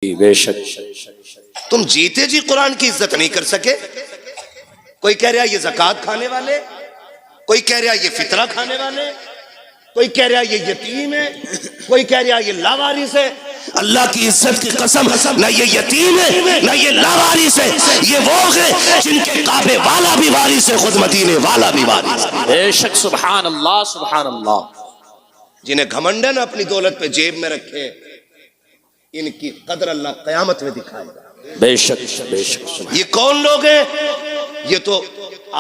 بے شک تم جیتے جی قرآن کی عزت نہیں کر سکے. کوئی کہہ رہا یہ زکوٰۃ کھانے والے، کوئی کہہ رہا یہ فطرہ کھانے والے، کوئی کہہ رہا یہ یتیم ہے، کوئی کہہ رہا یہ لاوارث ہے. اللہ کی عزت کی قسم، نہ یہ یتیم ہے نہ یہ لاوارث ہے، یہ وہ ہے جن کے کعبے والا بھی وارث ہے، خود مدینے والا بھی وارث ہے. بے شک. سبحان اللہ سبحان اللہ. جنہیں گھمنڈن اپنی دولت پہ جیب میں رکھے، ان کی قدر اللہ قیامت میں دکھائے گا. بے شک بے شک. یہ کون لوگ ہیں؟ یہ تو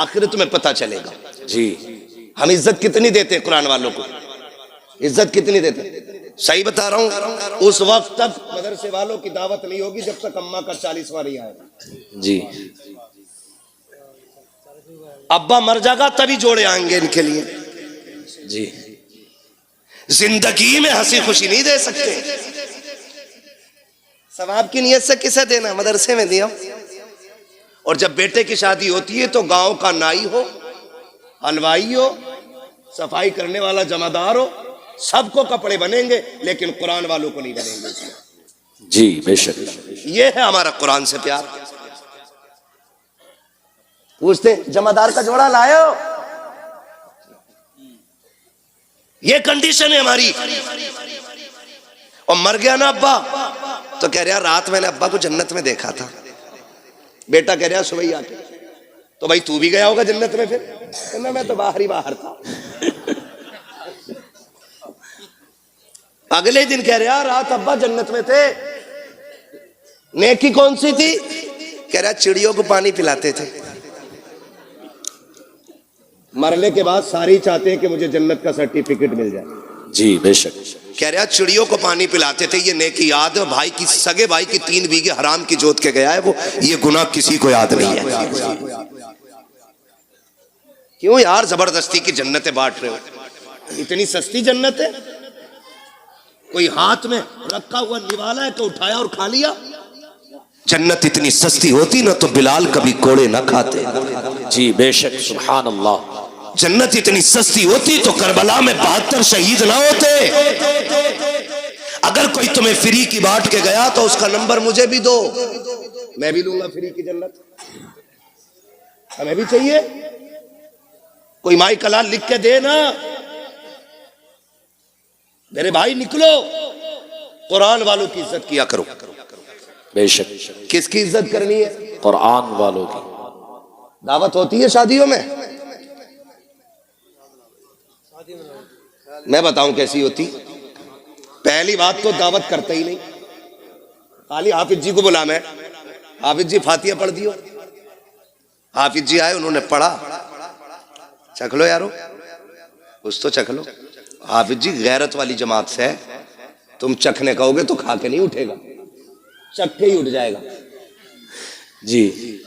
آخرت میں پتہ چلے گا. جی ہم عزت کتنی دیتے ہیں قرآن والوں کو، عزت کتنی دیتے ہیں؟ صحیح بتا رہا ہوں، اس وقت تک مدرسے والوں کی دعوت نہیں ہوگی جب تک اماں کا 40واں نہیں آئے گا. جی. ابا مر جائے گا تبھی جوڑے آئیں گے ان کے لیے. جی. زندگی میں ہنسی خوشی نہیں دے سکتے. ثواب کی نیت سے کسے دینا؟ مدرسے میں دیا. اور جب بیٹے کی شادی ہوتی ہے تو گاؤں کا نائی ہو، حلوائی ہو، صفائی کرنے والا جمعدار ہو، سب کو کپڑے بنیں گے لیکن قرآن والوں کو نہیں بنیں گے. جی بے شک. یہ ہے ہمارا قرآن سے پیار. پوچھتے جمعدار کا جوڑا لائے ہو؟ یہ کنڈیشن ہے ہماری. اور مر گیا نا ابا تو کہہ رہا رات میں نے ابا کو جنت میں دیکھا تھا. بیٹا کہہ رہا صبح ہی آ کے، تو بھائی تو بھی گیا ہوگا جنت میں؟ پھر کہنا میں تو باہر ہی باہر تھا. اگلے دن کہہ رہا رات ابا جنت میں تھے. نیکی کون سی تھی؟ کہہ رہا چڑیوں کو پانی پلاتے تھے. مرنے کے بعد سارے چاہتے ہیں کہ مجھے جنت کا سرٹیفکیٹ مل جائے. جی بے شک. کہہ رہا چڑیوں کو پانی پلاتے تھے. یہ نیکی یاد ہے. بھائی کی سگے بھائی کی 3 بیگھے حرام کی جوت کے گیا ہے وہ. یہ گناہ کسی کو یاد نہیں ہے. کیوں یار زبردستی کی جنتیں بانٹ رہے ہو؟ اتنی سستی جنت ہے؟ کوئی ہاتھ میں رکھا ہوا نوالا ہے کہ اٹھایا اور کھا لیا؟ جنت اتنی سستی ہوتی نا تو بلال کبھی کوڑے نہ کھاتے. جی بے شک. سبحان اللہ. جنت اتنی سستی ہوتی تو کربلا میں 72 شہید نہ ہوتے. اگر کوئی تمہیں فری کی بانٹ کے گیا تو اس کا نمبر مجھے بھی دو، میں بھی لوں گا فری کی جنت. ہمیں بھی چاہیے. کوئی مائی کلال لکھ کے دے نا. میرے بھائی نکلو، قرآن والوں کی عزت کیا کرو. بے شک. کس کی عزت کرنی ہے؟ قرآن والوں کی. دعوت ہوتی ہے شادیوں میں؟ میں بتاؤں کیسی ہوتی. پہلی بات تو دعوت کرتے ہی نہیں. خالی حافظ جی کو بلا، میں حافظ جی فاتحہ پڑھ دیو. حافظ جی آئے، انہوں نے پڑھا، چکھ لو یارو کچھ تو چکھ لو. حافظ جی غیرت والی جماعت سے ہے، تم چکھنے کہو گے تو کھا کے نہیں اٹھے گا، چکھ کے ہی اٹھ جائے گا. جی.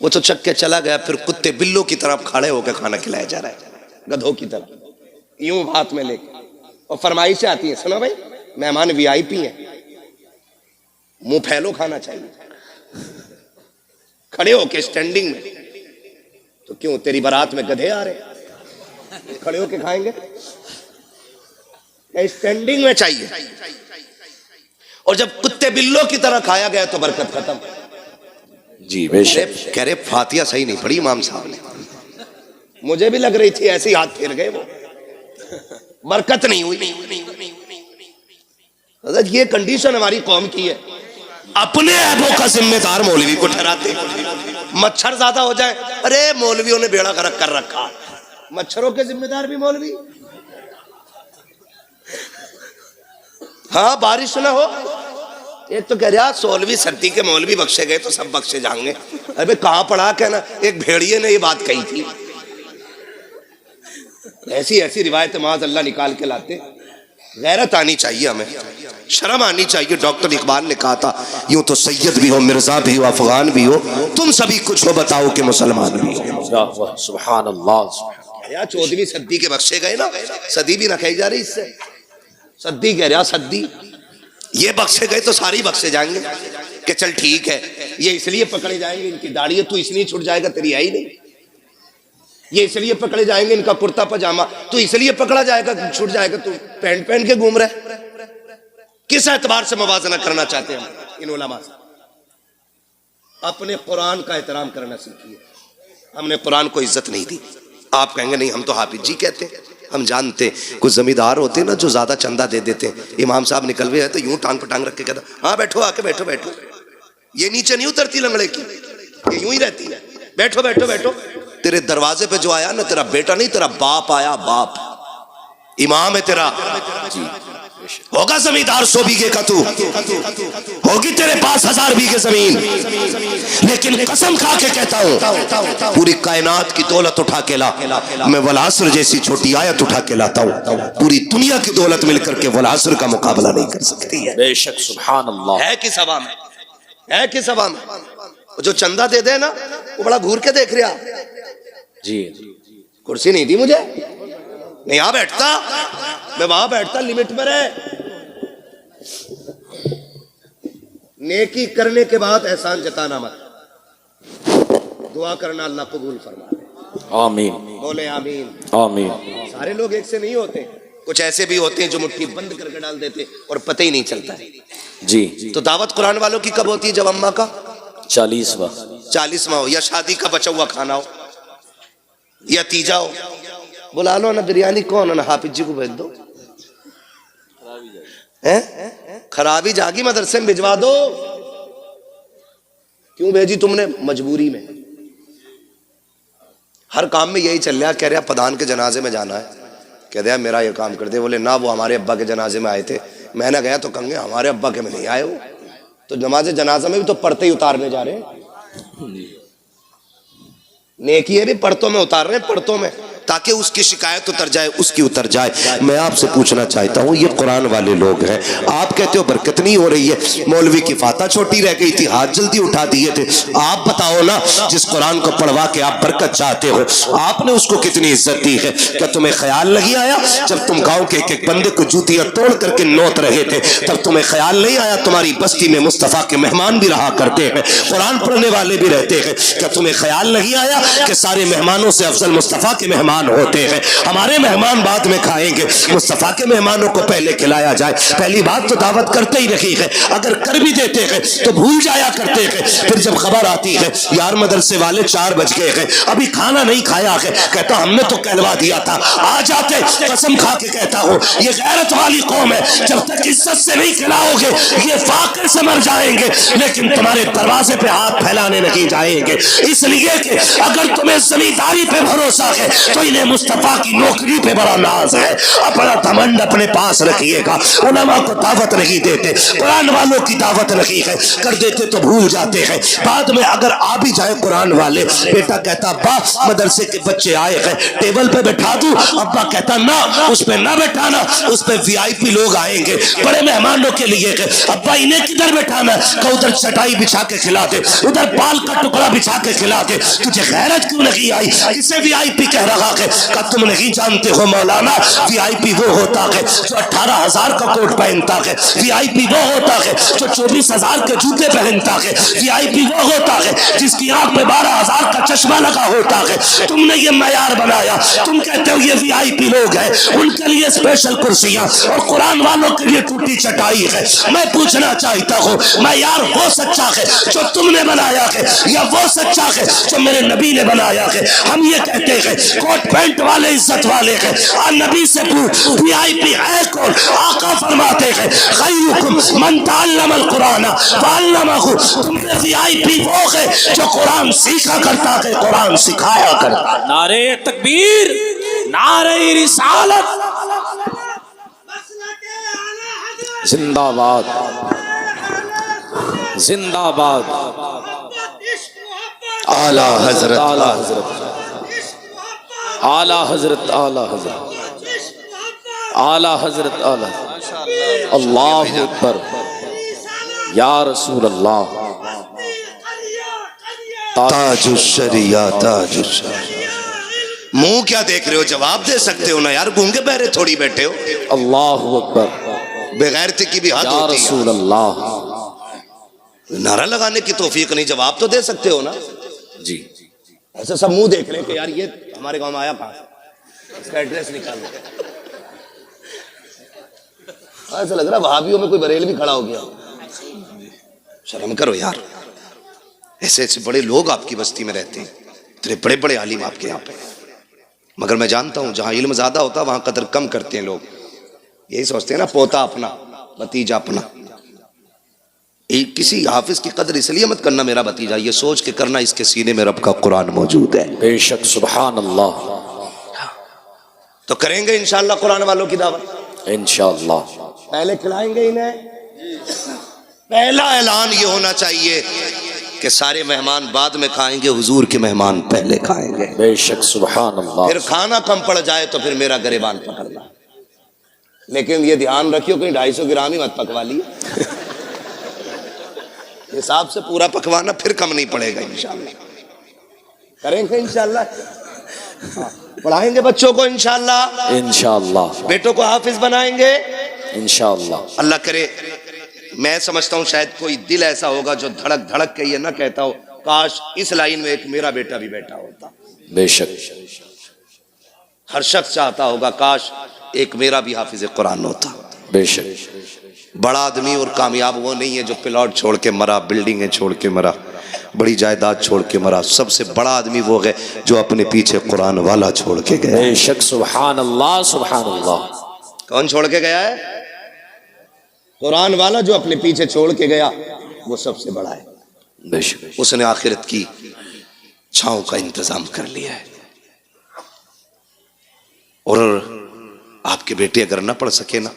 وہ تو چکھ کے چلا گیا، پھر کتے بلوں کی طرح کھڑے ہو کے کھانا کھلایا جا رہا ہے، گدھوں کی طرح یوں ہاتھ میں لے کے. اور فرمائشیں آتی ہیں، سنو بھائی مہمان وی آئی پی ہیں، منہ پھیلو کھانا چاہیے. کھڑے ہو کے اسٹینڈنگ میں. تو کیوں تیری بارات میں گدھے آ رہے ہیں؟ کھڑے ہو کے کھائیں گے؟ اسٹینڈنگ میں چاہیے. اور جب کتے بلوں کی طرح کھایا گیا تو برکت ختم. جی بے شک. کہہ رہے فاتحہ صحیح نہیں پڑھی امام صاحب نے. مجھے بھی لگ رہی تھی ایسے ہی ہاتھ پھیر گئے، وہ برکت نہیں ہوئی. یہ کنڈیشن ہماری قوم کی ہے. اپنے عیبوں کا ذمہ دار مولوی کو ٹھہراتے. مچھر زیادہ ہو جائے، ارے مولویوں نے بیڑا غرق کر رکھا. مچھروں کے ذمہ دار بھی مولوی. ہاں بارش نہ ہو، ایک تو کہہ رہا 16ویں صدی کے مولوی بخشے گئے تو سب بخشے جائیں گے. ارے کہاں پڑھا کہنا، ایک بھیڑیے نے یہ بات کہی تھی. ایسی ایسی روایت معاذ اللہ نکال کے لاتے. غیرت آنی چاہیے، ہمیں شرم آنی چاہیے. ڈاکٹر اقبال نے کہا تھا یوں تو سید بھی ہو، مرزا بھی ہو، افغان بھی ہو، تم سبھی کچھ ہو بتاؤ کہ مسلمان بھی ہو. سبحان اللہ. 14ویں صدی کے بخشے گئے نا، صدی بھی نہ کہی جا رہی اس سے، صدی کہہ رہا صدی. یہ بخشے گئے تو ساری بخشے جائیں گے کہ چل ٹھیک ہے. یہ اس لیے پکڑے جائیں گے ان کی داڑھی ہے، تو اس لیے چھٹ جائے گا تیری ہے ہی نہیں. یہ اس لیے پکڑے جائیں گے ان کا کرتا پاجامہ، تو اس لیے پکڑا جائے گا چھٹ جائے گا تو پینٹ پہن کے گھوم رہا ہے. کس اعتبار سے موازنہ کرنا چاہتے ہیں ان علماء سے؟ اپنے قرآن کا احترام کرنا سیکھیے. ہم نے قرآن کو عزت نہیں دی. آپ کہیں گے نہیں ہم تو حافظ جی کہتے ہیں. ہم جانتے کچھ زمیندار ہوتے ہیں نا جو زیادہ چندہ دے دیتے ہیں. امام صاحب نکلوے ہیں تو یوں ٹانگ پٹانگ رکھ کے کہتا ہاں بیٹھو آ کے بیٹھو بیٹھو. یہ نیچے نہیں اترتی لنگڑے کی, یہ یوں ہی رہتی ہے. بیٹھو بیٹھو بیٹھو. تیرے دروازے پہ جو آیا نا تیرا بیٹا نہیں تیرا باپ آیا, باپ امام ہے تیرا. ہوگا زمیندار 100 بیگھے کا تو, ہوگی تیرے پاس 1000 بیگھے زمین, لیکن قسم کھا کے کہتا ہوں پوری کائنات کی دولت اٹھا کے لا, میں والعصر جیسی چھوٹی آیت اٹھا کے لاتا ہوں, پوری دنیا کی دولت مل کر کے والعصر کا مقابلہ نہیں کر سکتی ہے. بے شک سبحان اللہ. ہے کس ہوا میں, ہے کس ہوا میں. جو چندہ دے دے نا وہ بڑا گھور کے دیکھ رہا. جی کرسی نہیں دی مجھے, نہیں یہاں بیٹھتا, میں وہاں بیٹھتا. لمٹ میں رہے. نیکی کرنے کے بعد احسان جتانا مت, دعا کرنا اللہ قبول فرما دے. آمین. بولے آمین. آمین. سارے لوگ ایک سے نہیں ہوتے, کچھ ایسے بھی ہوتے ہیں جو مٹھی بند کر کے ڈال دیتے اور پتہ ہی نہیں چلتا. جی تو دعوت قرآن والوں کی کب ہوتی ہے؟ جب اماں کا 40واں 40واں ہو, یا شادی کا بچا ہوا کھانا ہو, یا تیجا ہو. بلا لو نا بریانی, کون ہے نا حافظ جی کو بھیج دو. خرابی جاگی مدرسے میں بھجوا دو. کیوں بھیجی تم نے؟ مجبوری میں. ہر کام میں یہی چل رہا. کہہ رہا پدان کے جنازے میں جانا ہے, کہہ دیا میرا یہ کام کر دے. بولے نہ وہ ہمارے ابا کے جنازے میں آئے تھے. میں نے گیا تو کہیں گے ہمارے ابا کے میں نہیں آئے ہو. تو نماز جنازہ میں بھی تو پڑھتے ہی اتارنے جا رہے ہیں. نیکی ہے بھی پڑھتوں میں اتار رہے ہیں, پڑھتوں میں, تاکہ اس کی شکایت اتر جائے, اس کی اتر جائے. میں آپ سے پوچھنا چاہتا ہوں, یہ قرآن والے لوگ ہیں, آپ کہتے ہو برکت نہیں ہو رہی ہے, مولوی کی فاتح چھوٹی رہ گئی تھی, ہاتھ جلدی اٹھا دیے تھے. آپ بتاؤ نا, جس قرآن کو پڑھوا کے آپ برکت چاہتے ہو, آپ نے اس کو کتنی عزت دی ہے؟ کیا تمہیں خیال نہیں آیا جب تم گاؤں کے ایک بندے کو جوتیاں توڑ کر کے نوت رہے تھے, تب تمہیں خیال نہیں آیا تمہاری بستی میں مصطفیٰ کے مہمان بھی رہا کرتے ہیں, قرآن پڑھنے والے بھی رہتے ہیں؟ کیا تمہیں خیال نہیں آیا کہ سارے مہمانوں سے افضل مصطفیٰ کے مہمان ہوتے ہیں؟ ہمارے مہمان بعد میں کھائیں گے, مصطفیٰ کے مہمانوں کو پہلے کھلایا جائے. پہلی بات تو دعوت کرتے ہی رہی ہے, اگر کر بھی دیتے ہیں تو بھول جایا کرتے ہیں. پھر جب خبر آتی ہے یار مدرسے والے 4 بج گئے ہیں, ابھی کھانا نہیں کھایا ہے, کہتا ہم نے تو کہلوا دیا تھا. آ جاتے, قسم کھا کے کہتا ہوں یہ غیرت والی قوم ہے, جب تک عزت سے نہیں کھلاؤ گے یہ فاقے سے مر جائیں گے, لیکن تمہارے دروازے پہ ہاتھ پھیلانے نہیں جائیں گے. اس لیے کہ اگر تمہیں زمینداری پہ بھروسہ ہے تو انہیں مصطفیٰ کی نوکری پہ بڑا ناز ہے. اپنا گھمنڈ اپنے پاس رکھیے گا. علماء کو دعوت نہیں دیتے, قرآن والوں کی دعوت نہیں ہے, کر دیتے تو بھول جاتے ہیں. بعد میں اگر آ بھی جائے قرآن والے, بیٹا کہتا ابا مدرسے کے بچے آئے ہیں ٹیبل پہ بٹھا دوں, ابا کہتا نہ اس پہ نہ بٹھانا, اس پہ وی آئی پی لوگ آئیں گے بڑے مہمانوں کے لیے. ابا انہیں کدھر بٹھانا, کہ ادھر چٹائی بچھا کے کھلا دے, ادھر پال کا ٹکڑا بچھا کے کھلا دے. تجھے غیرت کیوں نہیں آئی؟ کسے وی آئی پی کہہ رہا ہے؟ کہ تم نہیں جانتے ہو مولانا, وی آئی پی وہ ہوتا ہے جو 18,000 کا کوٹ پہنتا ہے, وی آئی پی وہ ہوتا ہے جو 24,000 کے جوتے پہنتا ہے, وی آئی پی وہ ہوتا ہے جس کی آنکھ میں 12,000 کا چشمہ لگا ہوتا ہے. تم نے یہ معیار بنایا, تم کہتے ہو یہ وی آئی پی لوگ ہیں, ان کے لیے اسپیشل کرسیاں اور قرآن والوں کے لیے ٹوٹی چٹائی ہے. میں پوچھنا چاہتا ہوں معیار وہ سچا ہے جو تم نے بنایا ہے, یا وہ سچا ہے جو میرے نبی نے بنایا ہے؟ ہم یہ کہتے ہیں کوٹ پینٹ والے عزت والے ہیں, نبی سے پوچھ وی آئی پی ہے کون؟ آقا فرماتے ہیں خیرکم من تعلم القرآن وعلمہ. تم نے وی آئی پی وہ ہے جو قرآن سیکھا کرتا ہے, قرآن سکھایا کرتا. نعرہ تکبیر, نعرہ رسالت, زندہ باد, زندہ باد. اعلیٰ حضرت, اعلیٰ حضرت, اعلیٰ حضرت, اعلیٰ حضرت, اعلیٰ حضرت, اعلیٰ حضرت. اللہ اکبر, یا رسول اللہ, تاج الشریعہ, تاج الشریعہ. منہ کیا دیکھ رہے ہو, جواب دے سکتے ہو نا یار, گونگے بہرے تھوڑی بیٹھے ہو. اللہ اکبر, بغیرتی کی بھی حد یا ہوتی رسول اللہ. ہے. نعرہ لگانے کی توفیق نہیں, جواب تو دے سکتے ہو نا. جی ایسے سب منہ دیکھ رہے ہیں کہ یار یہ ہمارے گاؤں میں آیا کہاں سے, اس کا ایڈریس نکالو. ایسا لگ رہا وہابیوں میں کوئی بریلوی کھڑا ہو گیا. شرم کرو یار, ایسے ایسے بڑے لوگ آپ کی بستی میں رہتے ہیں, اتنے بڑے بڑے عالم آپ کے یہاں پہ, مگر میں جانتا ہوں جہاں علم زیادہ ہوتا ہے وہاں قدر کم کرتے ہیں لوگ. یہی سوچتے ہیں نا پوتا اپنا بھتیجا اپنا. کسی حافظ کی قدر اس لیے مت کرنا میرا بھتیجا, یہ سوچ کے کرنا اس کے سینے میں رب کا قرآن موجود ہے. بے شک, سبحان اللہ. تو کریں گے انشاءاللہ قرآن والوں کی دعوت انشاءاللہ. پہلے کھلائیں گے انہیں. پہلا اعلان یہ ہونا چاہیے کہ سارے مہمان بعد میں کھائیں گے, حضور کے مہمان پہلے کھائیں گے. بے شک, سبحان اللہ. پھر کھانا کم پڑ جائے تو پھر میرا گریبان پکڑنا, لیکن یہ دھیان رکھیو کہیں 250 گرام ہی مت پکوا لیے. حساب سے پورا پکوانا, پھر کم نہیں پڑے گا انشاءاللہ. کریں گے انشاءاللہ, پڑھائیں گے بچوں کو انشاءاللہ, انشاءاللہ. بیٹوں کو حافظ بنائیں گے انشاءاللہ. اللہ کرے. میں سمجھتا ہوں شاید کوئی دل ایسا ہوگا جو دھڑک دھڑک کے یہ نہ کہتا ہو کاش اس لائن میں ایک میرا بیٹا بھی بیٹھا ہوتا. بے شک. ہر شخص چاہتا ہوگا کاش ایک میرا بھی حافظ قرآن ہوتا. بے شک. بڑا آدمی اور کامیاب وہ نہیں ہے جو پلاٹ چھوڑ کے مرا, بلڈنگیں چھوڑ کے مرا, بڑی جائیداد چھوڑ کے مرا. سب سے بڑا آدمی وہ ہے جو اپنے پیچھے قرآن والا چھوڑ کے گیا. بے شک, سبحان اللہ, سبحان اللہ. کون چھوڑ کے گیا ہے؟ قرآن والا جو اپنے پیچھے چھوڑ کے گیا وہ سب سے بڑا ہے. بے شک. اس نے آخرت کی چھاؤں کا انتظام کر لیا ہے. اور آپ کے بیٹے اگر نہ پڑھ سکے نا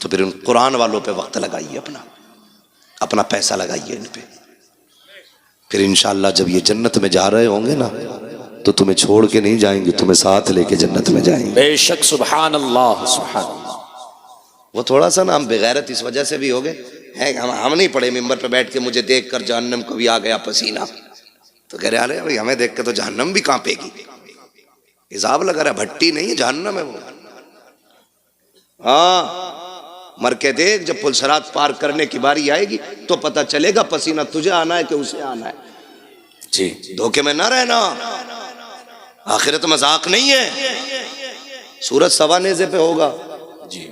تو پھر ان قرآن والوں پہ وقت لگائیے, اپنا پیسہ لگائیے ان پہ. پھر انشاءاللہ جب یہ جنت میں جا رہے ہوں گے نا تو تمہیں چھوڑ کے نہیں جائیں گے, تمہیں ساتھ لے کے جنت میں جائیں گے. بے شک, سبحان اللہ, سبحان اللہ. وہ تھوڑا سا نا ہم بغیرت اس وجہ سے بھی ہو گئے, ہم نہیں پڑھے ممبر پہ بیٹھ کے مجھے دیکھ کر جہنم کو بھی آ گیا پسینہ, تو کہہ رہے ہیں ہمیں دیکھ کے تو جہنم بھی کانپے گی. حساب لگا رہا, بھٹی نہیں ہے جہنم ہے وہ. ہاں مر کے دیکھ, جب پل صراط پار کرنے کی باری آئے گی تو پتہ چلے گا پسینہ تجھے آنا ہے کہ اسے آنا ہے. جی, دھوکے میں نہ رہنا, آخرت مذاق نہیں ہے. سورج سوا نیزے پہ ہوگا. جی,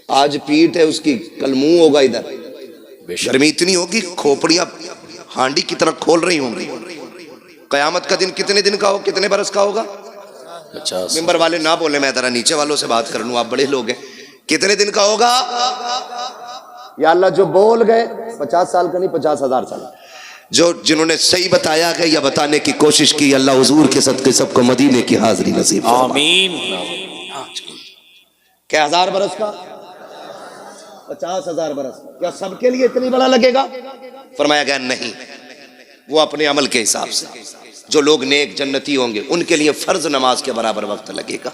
آج پیٹ ہے اس کی, کل منہ ہوگا ادھر. بے شک. گرمی اتنی ہوگی کھوپڑیاں ہانڈی کی طرح کھول رہی ہوں گی. قیامت کا دن کتنے دن کا ہو, کتنے برس کا ہوگا؟ 50. ممبر والے نہ بولے, میں ذرا نیچے والوں سے بات کر لوں, آپ بڑے لوگ ہیں. کتنے دن کا ہوگا؟ یا اللہ جو بول گئے 50 سال کا نہیں 50,000 سال. جو جنہوں نے صحیح بتایا گیا یا بتانے کی کوشش کی, اللہ حضور کے صدقے سب کو مدینے کی حاضری نصیب فرمائے. آمین. کیا 1000 برس کا؟ 50,000 برس. کیا سب کے لیے اتنی بڑا لگے گا؟ فرمایا گیا نہیں, وہ اپنے عمل کے حساب سے. جو لوگ نیک جنتی ہوں گے ان کے لیے فرض نماز کے برابر وقت لگے گا.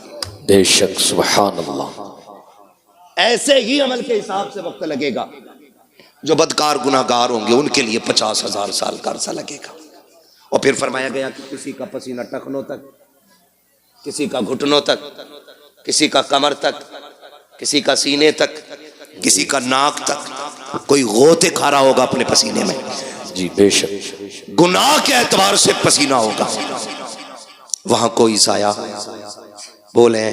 بے شک, سبحان اللہ. ایسے ہی عمل کے حساب سے وقت لگے گا. جو بدکار گناہگار ہوں گے ان کے لیے 50,000 سال کا عرصہ لگے گا. اور پھر فرمایا گیا کہ کسی کا پسینہ ٹخنوں تک, کسی کا گھٹنوں تک, کسی کا کمر تک, کسی کا سینے تک, کسی کا ناک تک, کوئی غوطے کھا رہا ہوگا اپنے پسینے میں. جی, بے شک. گناہ کے اعتبار سے پسینہ ہوگا. وہاں کوئی سایہ, بولیں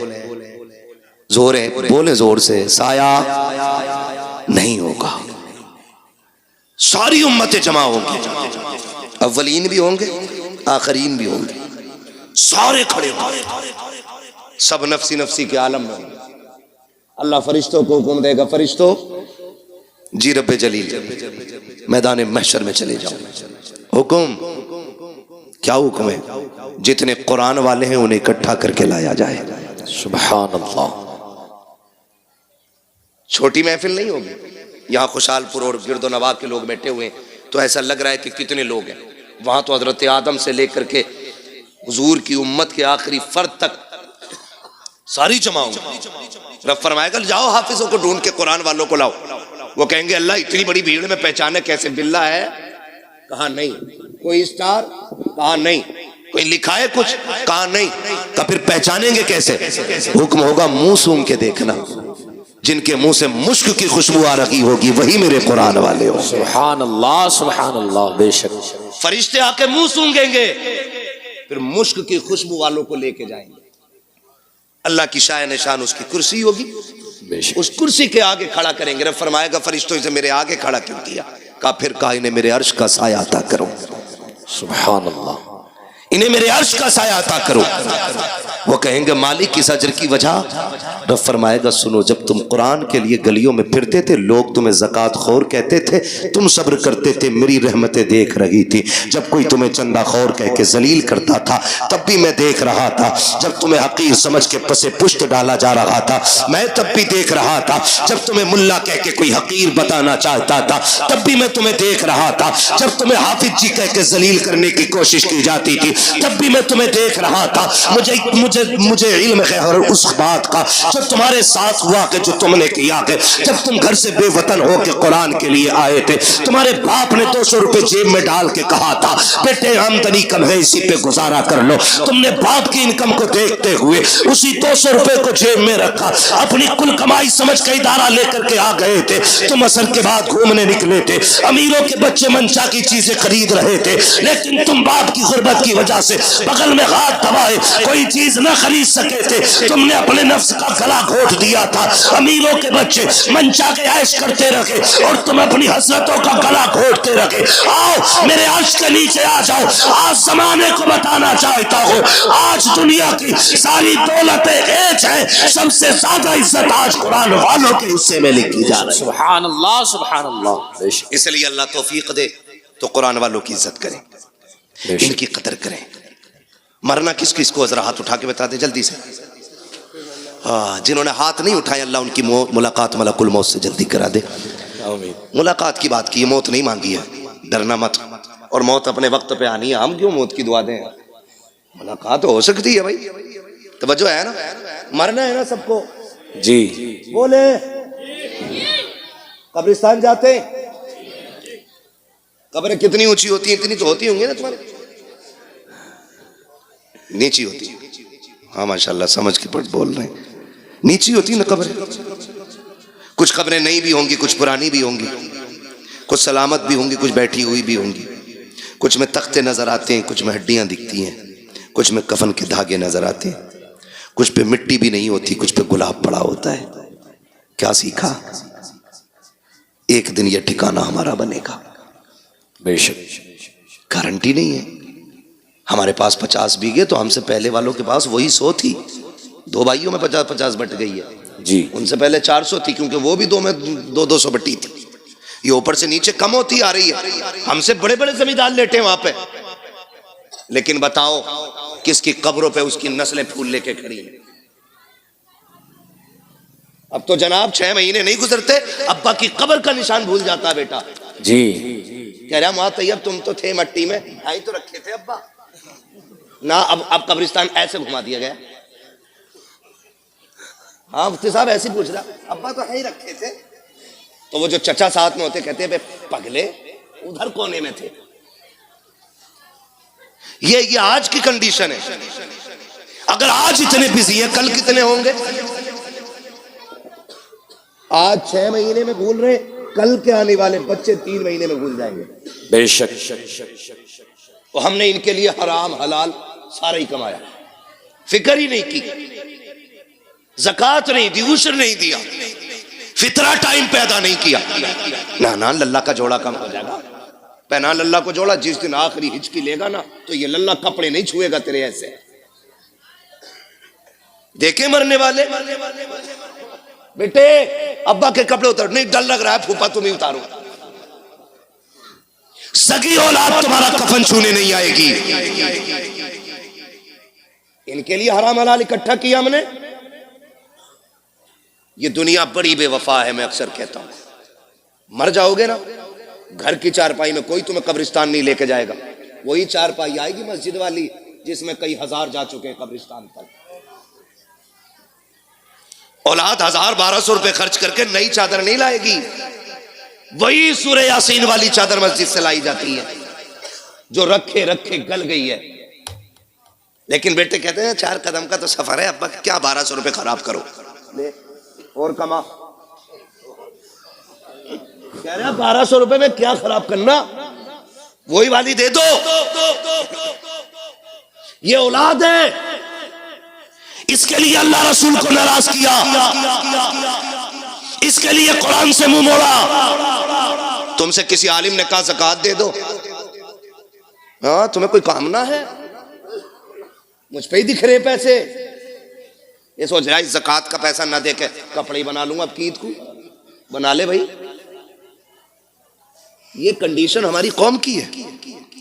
زور ہے, بولیں زور سے, سایہ نہیں ہوگا. ساری امتیں جمع ہوں گی, اولین بھی ہوں گے آخرین بھی ہوں گے, سارے کھڑے ہوں گے, سب نفسی نفسی کے عالم میں ہوں گے. اللہ فرشتوں کو حکم دے گا, فرشتوں جی رب جلیل میدان محشر میں چلے جاؤ. حکم کیا حکم ہے؟ جتنے قرآن والے ہیں انہیں اکٹھا کر کے لایا جائے. سبحان اللہ. چھوٹی محفل نہیں ہوگی. یہاں خوشحال پور اور گرد و نواح کے لوگ بیٹھے ہوئے ہیں تو ایسا لگ رہا ہے کہ کتنے لوگ ہیں. وہاں تو حضرت آدم سے لے کر کے حضور کی امت کے آخری فرد تک ساری جمع ہوں. رب فرمائے گا جاؤ حافظوں کو ڈھونڈ کے قرآن والوں کو لاؤ. وہ کہیں گے اللہ اتنی بڑی بھیڑ میں پہچانے کیسے؟ باللہ ہے؟ کہا نہیں. کوئی اسٹار؟ کہا نہیں. کوئی لکھا ہے کچھ؟ کہا نہیں. تو پھر پہچانیں گے کیسے؟ حکم ہوگا منہ سونگ کے دیکھنا. جن کے منہ سے مشک کی خوشبو آ رہی ہوگی وہی میرے قرآن والے ہوں. سبحان اللہ, سبحان اللہ. بے شک. فرشتے آ کے منہ سونگیں گے, پھر مشک کی خوشبو والوں کو لے کے جائیں گے. اللہ کی شاہ نشان اس کی کرسی ہوگی, بے شک اس کرسی کے آگے کھڑا کریں گے. رب فرمائے گا فرشتوں سے میرے آگے کھڑا کیوں کیا؟ کہا پھر کہا انہیں میرے عرش کا سایہ عطا کرو. سبحان اللہ. انہیں میرے عرش کا سایہ عطا کرو. وہ کہیں گے مالک اس اجر کی وجہ؟ رب فرمائے گا سنو، جب تم قرآن کے لیے گلیوں میں پھرتے تھے لوگ تمہیں زکوٰۃ خور کہتے تھے، تم صبر کرتے تھے، میری رحمتیں دیکھ رہی تھی. جب کوئی تمہیں چندہ خور کہہ کے ذلیل کرتا تھا تب بھی میں دیکھ رہا تھا. جب تمہیں حقیر سمجھ کے پسے پشت ڈالا جا رہا تھا میں تب بھی دیکھ رہا تھا. جب تمہیں ملا کہہ کے کوئی حقیر بتانا چاہتا تھا تب بھی میں تمہیں دیکھ رہا تھا. جب تمہیں حافظ جی کہہ کے ذلیل کرنے کی کوشش کی جاتی تھی تب بھی میں تمہیں دیکھ رہا تھا. مجھے علم ہے اور اس بات کا جو تمہارے ساتھ ہوا کہ جو تم نے کیا کہ جب تم گھر سے بے وطن ہو کے قرآن کے لیے آئے تھے تمہارے باپ نے 200 روپے جیب میں ڈال کے کہا تھا بیٹے آمدنی کم ہے اسی پہ گزارا کر لو. تم نے باپ کی انکم کو دیکھتے ہوئے اسی 200 روپے کو جیب میں رکھا، اپنی کل کمائی سمجھ کے ادارہ لے کر کے آ گئے تھے. تم اثر کے بعد گھومنے نکلے تھے، امیروں کے بچے منشا کی چیزیں خرید رہے تھے، لیکن تم باپ کی غربت کی وجہ سے بغل میں ہاتھ دبائے کوئی چیز نہ خرید سکے تھے. تم نے اپنے نفس کا گلا گھونٹ دیا تھا. امیروں کے بچے منشا کے عیش کرتے رکھے اور تم اپنی حسرتوں کا گلا گھونٹتے رکھے. آؤ میرے عرش کے نیچے آ جاؤ. آج زمانے کو بتانا چاہتا ہوں آج دنیا کی ساری دولتیں ایک ہیں، سب سے زیادہ عزت آج قرآن والوں کے حصے میں لکھی جا رہی ہے. سبحان اللہ سبحان اللہ. بے شک اس لیے اللہ توفیق دے تو قرآن والوں کی عزت کریں، بے ان شک. کی قدر کریں. مرنا کس کس کو ذرا ہاتھ اٹھا کے بتا دیں جلدی سے. جنہوں نے ہاتھ نہیں اٹھائے اللہ ان کی ملاقات ملک الموت سے جلدی کرا دے. آمین. ملاقات کی بات کی ہے، موت نہیں مانگی ہے، ڈرنا مت. اور موت اپنے وقت پہ آنی ہے، ہم کیوں موت کی دعا دیں؟ ملاقات ہو سکتی ہے بھائی، توجہ ہے نا. مرنا ہے نا سب کو. جی بولے قبرستان جاتے ہیں، قبریں کتنی اونچی ہوتی ہیں؟ اتنی تو ہوتی ہوں گی نا تمہارے، نیچی ہوتی ہے. ہاں ماشاءاللہ سمجھ کے پڑھ بول رہے ہیں. نیچی ہوتی نا قبریں. کچھ قبریں نئی بھی ہوں گی، کچھ پرانی بھی ہوں گی، کچھ سلامت بھی ہوں گی، کچھ بیٹھی ہوئی بھی ہوں گی. کچھ میں تختے نظر آتے ہیں، کچھ میں ہڈیاں دکھتی ہیں، کچھ میں کفن کے دھاگے نظر آتے ہیں، کچھ پہ مٹی بھی نہیں ہوتی، کچھ پہ گلاب پڑا ہوتا ہے. کیا سیکھا؟ ایک دن یہ ٹھکانہ ہمارا بنے گا. بے شک. گارنٹی نہیں ہے. ہمارے پاس 50 بیگھے تو ہم سے پہلے والوں کے پاس وہی 100 تھی. 2 بھائیوں میں 50-50 بٹ گئی ہے. جی ان سے پہلے 400 تھی کیونکہ وہ بھی 2 میں 200 بٹی تھی. یہ اوپر سے نیچے کم ہوتی آ رہی ہے. ہم سے بڑے بڑے زمیندار لیٹے وہاں پہ، لیکن بتاؤ کس کی قبروں پہ اس کی نسلیں پھول لے کے کھڑی ہیں. اب تو جناب 6 مہینے نہیں گزرتے ابا کی قبر کا نشان بھول جاتا بیٹا. جی کہہ رہا ماں طیب تم تو تھے مٹی میں، آئی تو رکھے تھے ابا نہ. اب قبرستان ایسے گھما دیا گیا. ہاں مفتی صاحب ایسے پوچھ رہا ابا تو ہے ہی رکھے تھے. تو وہ جو چچا ساتھ میں ہوتے کہتے بے پگلے ادھر کونے میں تھے. یہ آج کی کنڈیشن ہے. اگر آج اتنے بزی ہیں کل کتنے ہوں گے؟ آج 6 مہینے میں بھول رہے، کل کے آنے والے بچے 3 مہینے میں بھول جائیں گے. بے شک. تو ہم نے ان کے لیے حرام حلال سارا ہی کمایا، فکر ہی نہیں کی، زکوٰۃ نہیں دی، عشر نہیں دیا، فطرہ ٹائم پیدا نہیں کیا. نہ للہ کا جوڑا کم ہو جائے گا. پہنا للہ کو جوڑا، جس دن آخری ہچکی لے گا نا تو یہ للہ کپڑے نہیں چھوئے گا تیرے ایسے. دیکھیں مرنے والے بیٹے ابا کے کپڑے اتار، نہیں ڈر لگ رہا ہے پھوپا تمہیں اتارو. سگی اولاد تمہارا کفن چھونے نہیں آئے گی. ان کے لیے حرام حلال اکٹھا کیا ہم نے. یہ دنیا بڑی بے وفا ہے. میں اکثر کہتا ہوں مر جاؤ گے نا گھر کی چارپائی میں کوئی تمہیں قبرستان نہیں لے کے جائے گا. وہی چارپائی آئے گی مسجد والی جس میں کئی ہزار جا چکے ہیں قبرستان تک. اولاد 1000-1200 روپے خرچ کر کے نئی چادر نہیں لائے گی. وہی سورہ یاسین والی چادر مسجد سے لائی جاتی ہے جو رکھے گل گئی ہے. لیکن بیٹے کہتے ہیں 4 قدم کا تو سفر ہے ابا کیا 1200 روپے خراب کرو، لے اور کما. کہہ رہے 1200 روپے میں کیا خراب کرنا، وہی والی دے دو. یہ اولاد ہے، اس کے لیے اللہ رسول کو ناراض کیا، اس کے لیے قرآن سے منہ موڑا۔ تم سے کسی عالم نے کہا زکوٰۃ دے دو، ہاں تمہیں کوئی کام نہ ہے، مجھ پہ ہی دکھ رہے پیسے، یہ سوچ رہا ہے زکوٰۃ کا پیسہ نہ دے کے کپڑے ہی بنا لوں گا اب کی عید کو، بنا لے بھائی۔ یہ کنڈیشن ہماری قوم کی ہے،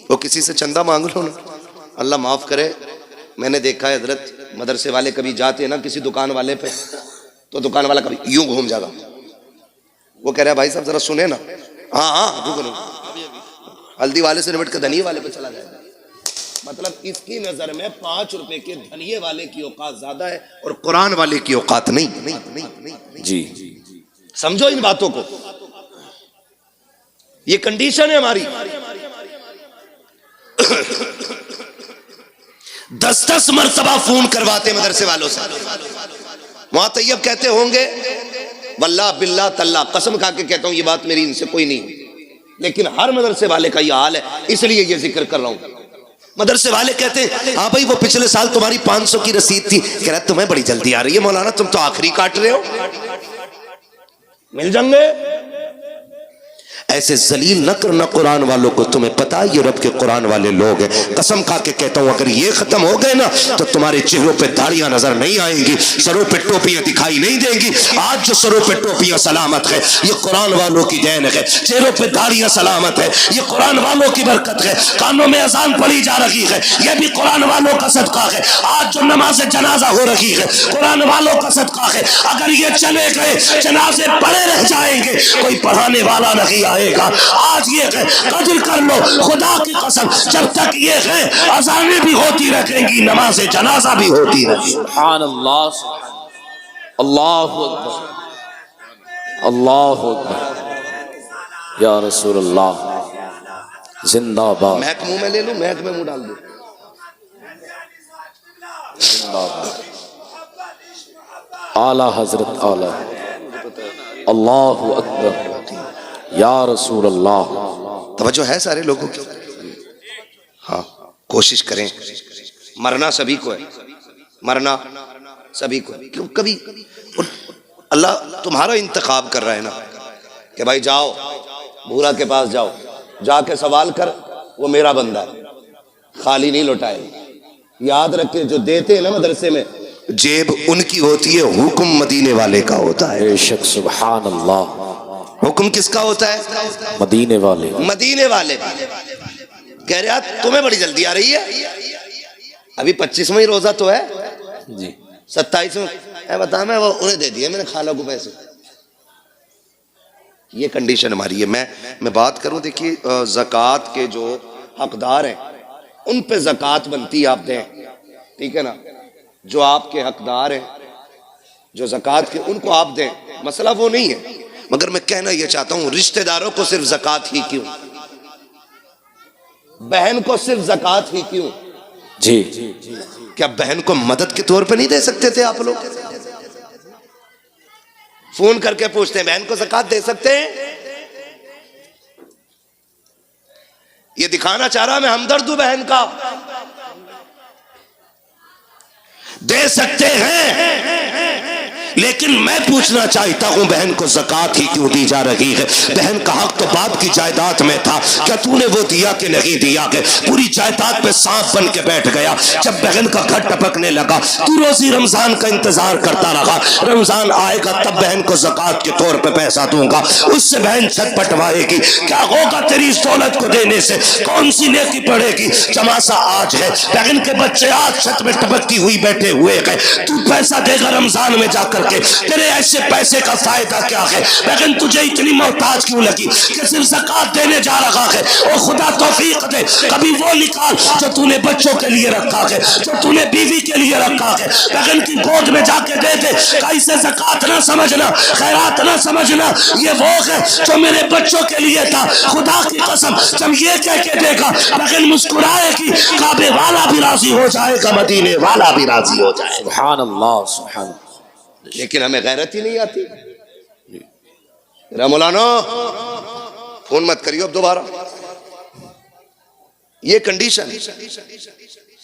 وہ کسی سے چندہ مانگ لو نا، اللہ معاف کرے، میں نے دیکھا ہے حضرت مدرسے والے کبھی جاتے ہیں نا کسی دکان والے پہ، تو دکان والا کبھی یوں گھوم جائے گا، وہ کہہ رہا ہے بھائی صاحب ذرا سنیں نا، ہاں ہاں ہلدی والے سے نمٹ کے دھنیے والے پہ چلا جائے گا۔ مطلب اس کی نظر میں 5 روپے کے دھنیے والے کی اوقات زیادہ ہے اور قرآن والے کی اوقات نہیں۔ جی سمجھو ان باتوں کو، یہ کنڈیشن ہے ہماری۔ 10 مرتبہ فون کرواتے مدرسے والوں سے، وہاں طیب کہتے ہوں گے واللہ باللہ تاللہ، قسم کھا کے کہتا ہوں یہ بات میری ان سے کوئی نہیں، لیکن ہر مدرسے والے کا یہ حال ہے، اس لیے یہ ذکر کر رہا ہوں۔ مدرسے والے کہتے ہیں ہاں بھائی وہ پچھلے سال تمہاری 500 کی رسید تھی، کہہ رہا تمہیں بڑی جلدی آ رہی ہے مولانا، تم تو آخری کاٹ رہے ہو، مل جائیں گے۔ ایسے ذلیل نہ کرنا قرآن والوں کو، تمہیں پتا یہ رب کے قرآن والے لوگ ہیں، قسم کھا کے کہتا ہوں اگر یہ ختم ہو گئے نا تو تمہارے چہروں پہ داڑیاں نظر نہیں آئیں گی، سروں پہ ٹوپیاں دکھائی نہیں دیں گی۔ آج جو سروں پہ ٹوپیاں سلامت ہے یہ قرآن والوں کی دین ہے، چہروں پہ داڑیاں سلامت ہے یہ قرآن والوں کی برکت ہے، کانوں میں اذان پڑھی جا رہی ہے یہ بھی قرآن والوں کا صدقہ ہے، آج جو نماز جنازہ ہو رہی ہے قرآن والوں کا صدقہ ہے۔ اگر یہ چلے گئے جنازے پڑے رہ جائیں گے، کوئی پڑھانے والا نہیں آئے گا۔ آج یہ ہے قدر کر لو، خدا کی قسم جب تک یہ ہے اذانیں بھی ہوتی رہیں گی، نماز جنازہ بھی ہوتی رہے گی۔ سبحان اللہ، اللہ اکبر، اللہ اکبر، یا رسول اللہ زندہ باد، مہک منہ میں لے لوں، مہک میں منہ ڈال دوں۔ زندہ باد اعلی حضرت، اعلی اللہ اکبر، یا رسول اللہ۔ توجہ ہے سارے لوگوں کی؟ ہاں کوشش کریں، مرنا سبھی کو ہے، مرنا سبھی کو ہے، کیوں کبھی اللہ تمہارا انتخاب کر رہا ہے نا کہ بھائی جاؤ بھورا کے پاس جاؤ، جا کے سوال کر، وہ میرا بندہ ہے، خالی نہیں لوٹائے۔ یاد رکھیں جو دیتے ہیں نا مدرسے میں جیب ان کی ہوتی ہے، حکم مدینے والے کا ہوتا ہے۔ بے شک، سبحان اللہ، حکم کس کا ہوتا ہے؟ مدینے والے، مدینے والے۔ کہہ رہے تمہیں بڑی جلدی آ رہی ہے، ابھی 25واں ہی روزہ تو ہے، جی 27واں بتا، میں وہ انہیں دے دیے میں نے خالہ کو پیسے۔ یہ کنڈیشن ہماری ہے۔ میں بات کروں، دیکھیے زکوٰۃ کے جو حقدار ہیں ان پہ زکوٰۃ بنتی ہے، آپ دیں، ٹھیک ہے نا؟ جو آپ کے حقدار ہیں جو زکوٰۃ کے ان کو آپ دیں، مسئلہ وہ نہیں ہے، مگر میں کہنا یہ چاہتا ہوں رشتہ داروں کو صرف زکوٰۃ ہی کیوں، بہن کو صرف زکوٰۃ ہی کیوں؟ جی کیا بہن کو مدد کے طور پہ نہیں دے سکتے تھے آپ لوگ؟ فون کر کے پوچھتے ہیں بہن کو زکوٰۃ دے سکتے ہیں؟ یہ دکھانا چاہ رہا میں ہمدرد ہوں بہن کا، دے سکتے ہیں، لیکن میں پوچھنا چاہتا ہوں بہن کو زکوٰۃ ہی کیوں دی جا رہی ہے؟ بہن کا حق تو باپ کی جائیداد میں تھا، کیا تو نے وہ دیا کہ نہیں دیا؟ کہ پوری جائیداد پہ سانپ بن کے بیٹھ گیا۔ جب بہن کا گھر ٹپکنے لگا تو روزی رمضان کا انتظار کرتا رہا، رمضان آئے گا تب بہن کو زکوٰۃ کے طور پہ پیسہ دوں گا، اس سے بہن چھت پٹوائے گی، کیا ہوگا تیری اس دولت کو دینے سے؟ کون سی نیکی پڑے گی؟ چماسا آج ہے، بہن کے بچے آج چھت میں ٹپکتی ہوئی بیٹھے ہوئے ہیں، تو پیسہ دے گا رمضان میں جا کر کے، تیرے ایسے پیسے کا فائدہ کیا ہے؟ لیکن تجھے اتنی محتاج کیوں لگی کہ صرف زکوٰۃ دینے جا رہا ہے؟ اور خدا توفیق دے کبھی وہ نکال جو تو نے بچوں کے لیے رکھا ہے، جو تو نے بیوی کے لیے رکھا ہے، بہن کی گود میں جا کے دے دے، اسے زکوٰۃ نہ سمجھنا، خیرات نہ سمجھنا، یہ وہ ہے جو میرے بچوں کے لیے تھا۔ خدا کی قسم جب یہ کہہ کے دے گا بہن مسکرائے گی، کعبے والا بھی راضی ہو جائے گا، مدینے والا بھی راضی ہو جائے گا۔ سبحان اللہ، سبحان اللہ۔ لیکن ہمیں غیرت ہی نہیں آتی۔ مولانا فون مت کریو اب دوبارہ، یہ کنڈیشن۔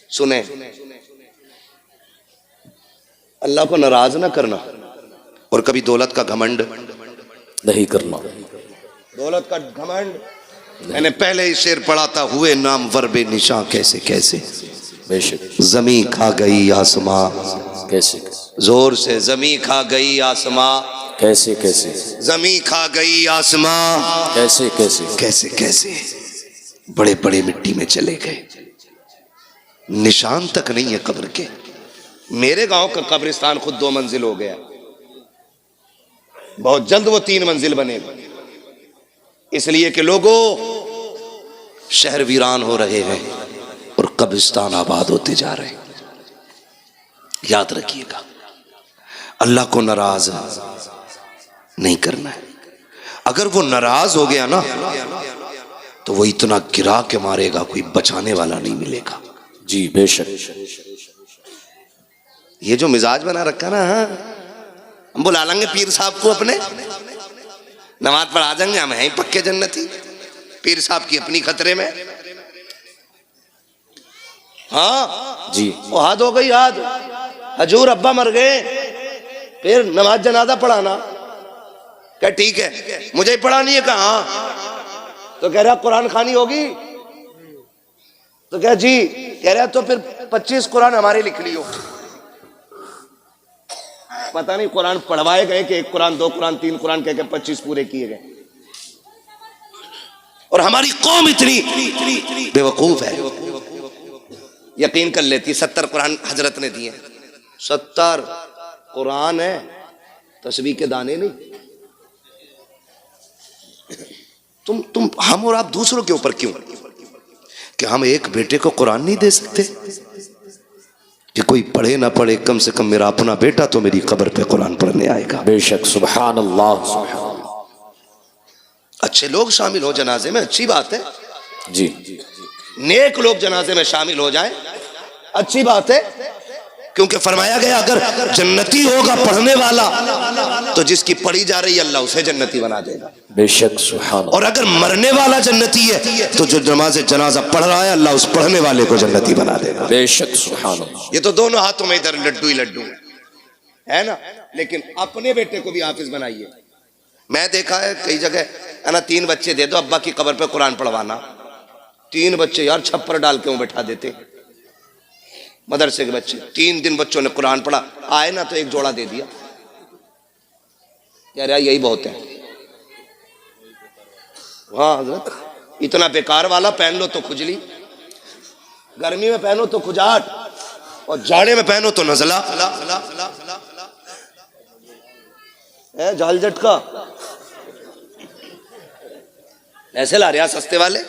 سنیں اللہ کو ناراض نہ کرنا، اور کبھی دولت کا گھمنڈ نہیں کرنا. دولت کا گھمنڈ. میں نے پہلے ہی شعر پڑھا تھا، ہوئے نامور بے نشاں کیسے کیسے، بے شک. زمین کھا گئی آسماں، کیسے زور سے زمین کھا گئی آسماں، کیسے کیسے زمین کھا گئی آسماں، کیسے کیسے کیسے کیسے بڑے بڑے مٹی میں چلے گئے، نشان تک نہیں ہے قبر کے. میرے گاؤں کا قبرستان خود 2 منزل ہو گیا، بہت جلد وہ 3 منزل بنے گا، اس لیے کہ لوگوں شہر ویران ہو رہے ہیں اور قبرستان آباد ہوتے جا رہے ہیں. یاد رکھیے گا، اللہ کو ناراض نہیں کرنا ہے. اگر وہ ناراض ہو گیا نا تو وہ اتنا گرا کے مارے گا، کوئی بچانے والا نہیں ملے گا. جی بے شک. یہ جو مزاج بنا رکھا نا، ہم بلا لیں گے پیر صاحب کو اپنے، نماز پڑھا دیں گے، ہم ہیں پکے جنتی. پیر صاحب کی اپنی خطرے میں. ہاں جی وہ حد ہو گئی، حد. حضور ابا مر گئے، پھر نماز جنازہ پڑھانا. کہ ٹھیک ہے مجھے ہی پڑھانی ہے. کہاں؟ تو کہہ رہا قرآن خوانی ہوگی. تو کہہ جی، کہہ رہا تو پھر 25 قرآن ہمارے لکھ لیو. پتہ نہیں قرآن پڑھوائے گئے کہ 1 قرآن 2 قرآن 3 قرآن کہہ کے 25 پورے کیے گئے. اور ہماری قوم اتنی بے وقوف ہے، یقین کر لیتی 70 قرآن حضرت نے دیے. 70 قرآن ہے، تسبیح کے دانے نہیں. تم ہم اور آپ دوسروں کے اوپر کیوں کہ ہم ایک بیٹے کو قرآن نہیں دے سکتے کہ کوئی پڑھے نہ پڑھے، کم سے کم میرا اپنا بیٹا تو میری قبر پہ قرآن پڑھنے آئے گا. بے شک. سبحان اللہ سبحان اللہ. اچھے لوگ شامل ہو جنازے میں، اچھی بات ہے. جی نیک لوگ جنازے میں شامل ہو جائیں، اچھی بات ہے. کیونکہ فرمایا گیا اگر جنتی ہوگا پڑھنے والا تو جس کی پڑھی جا رہی ہے اللہ اسے جنتی بنا دے گا. بے شک. سبحان اللہ. اور اگر مرنے والا جنتی ہے تو جو نماز جنازہ پڑھ رہا ہے اللہ اس پڑھنے والے کو جنتی بنا دے گا. بے شک. سبحان اللہ. یہ تو دونوں ہاتھوں میں ادھر لڈو ہی لڈو ہے نا. لیکن اپنے بیٹے کو بھی حافظ بنائیے. میں دیکھا ہے کئی جگہ ہے نا، 3 بچے دے دو ابا کی قبر پہ قرآن پڑھوانا. 3 بچے یار چھپر ڈال کے بٹھا دیتے، مدرسے کے بچے. 3 دن بچوں نے قرآن پڑھا، آئے نا تو 1 جوڑا دے دیا. یار یہی بہت ہے. ہاں حضرت، اتنا بیکار والا پہن لو تو کھجلی، گرمی میں پہنو تو کھجاٹ، اور جاڑے میں پہنو تو نزلہ. جھال جھٹکا ایسے لا رہا سستے والے،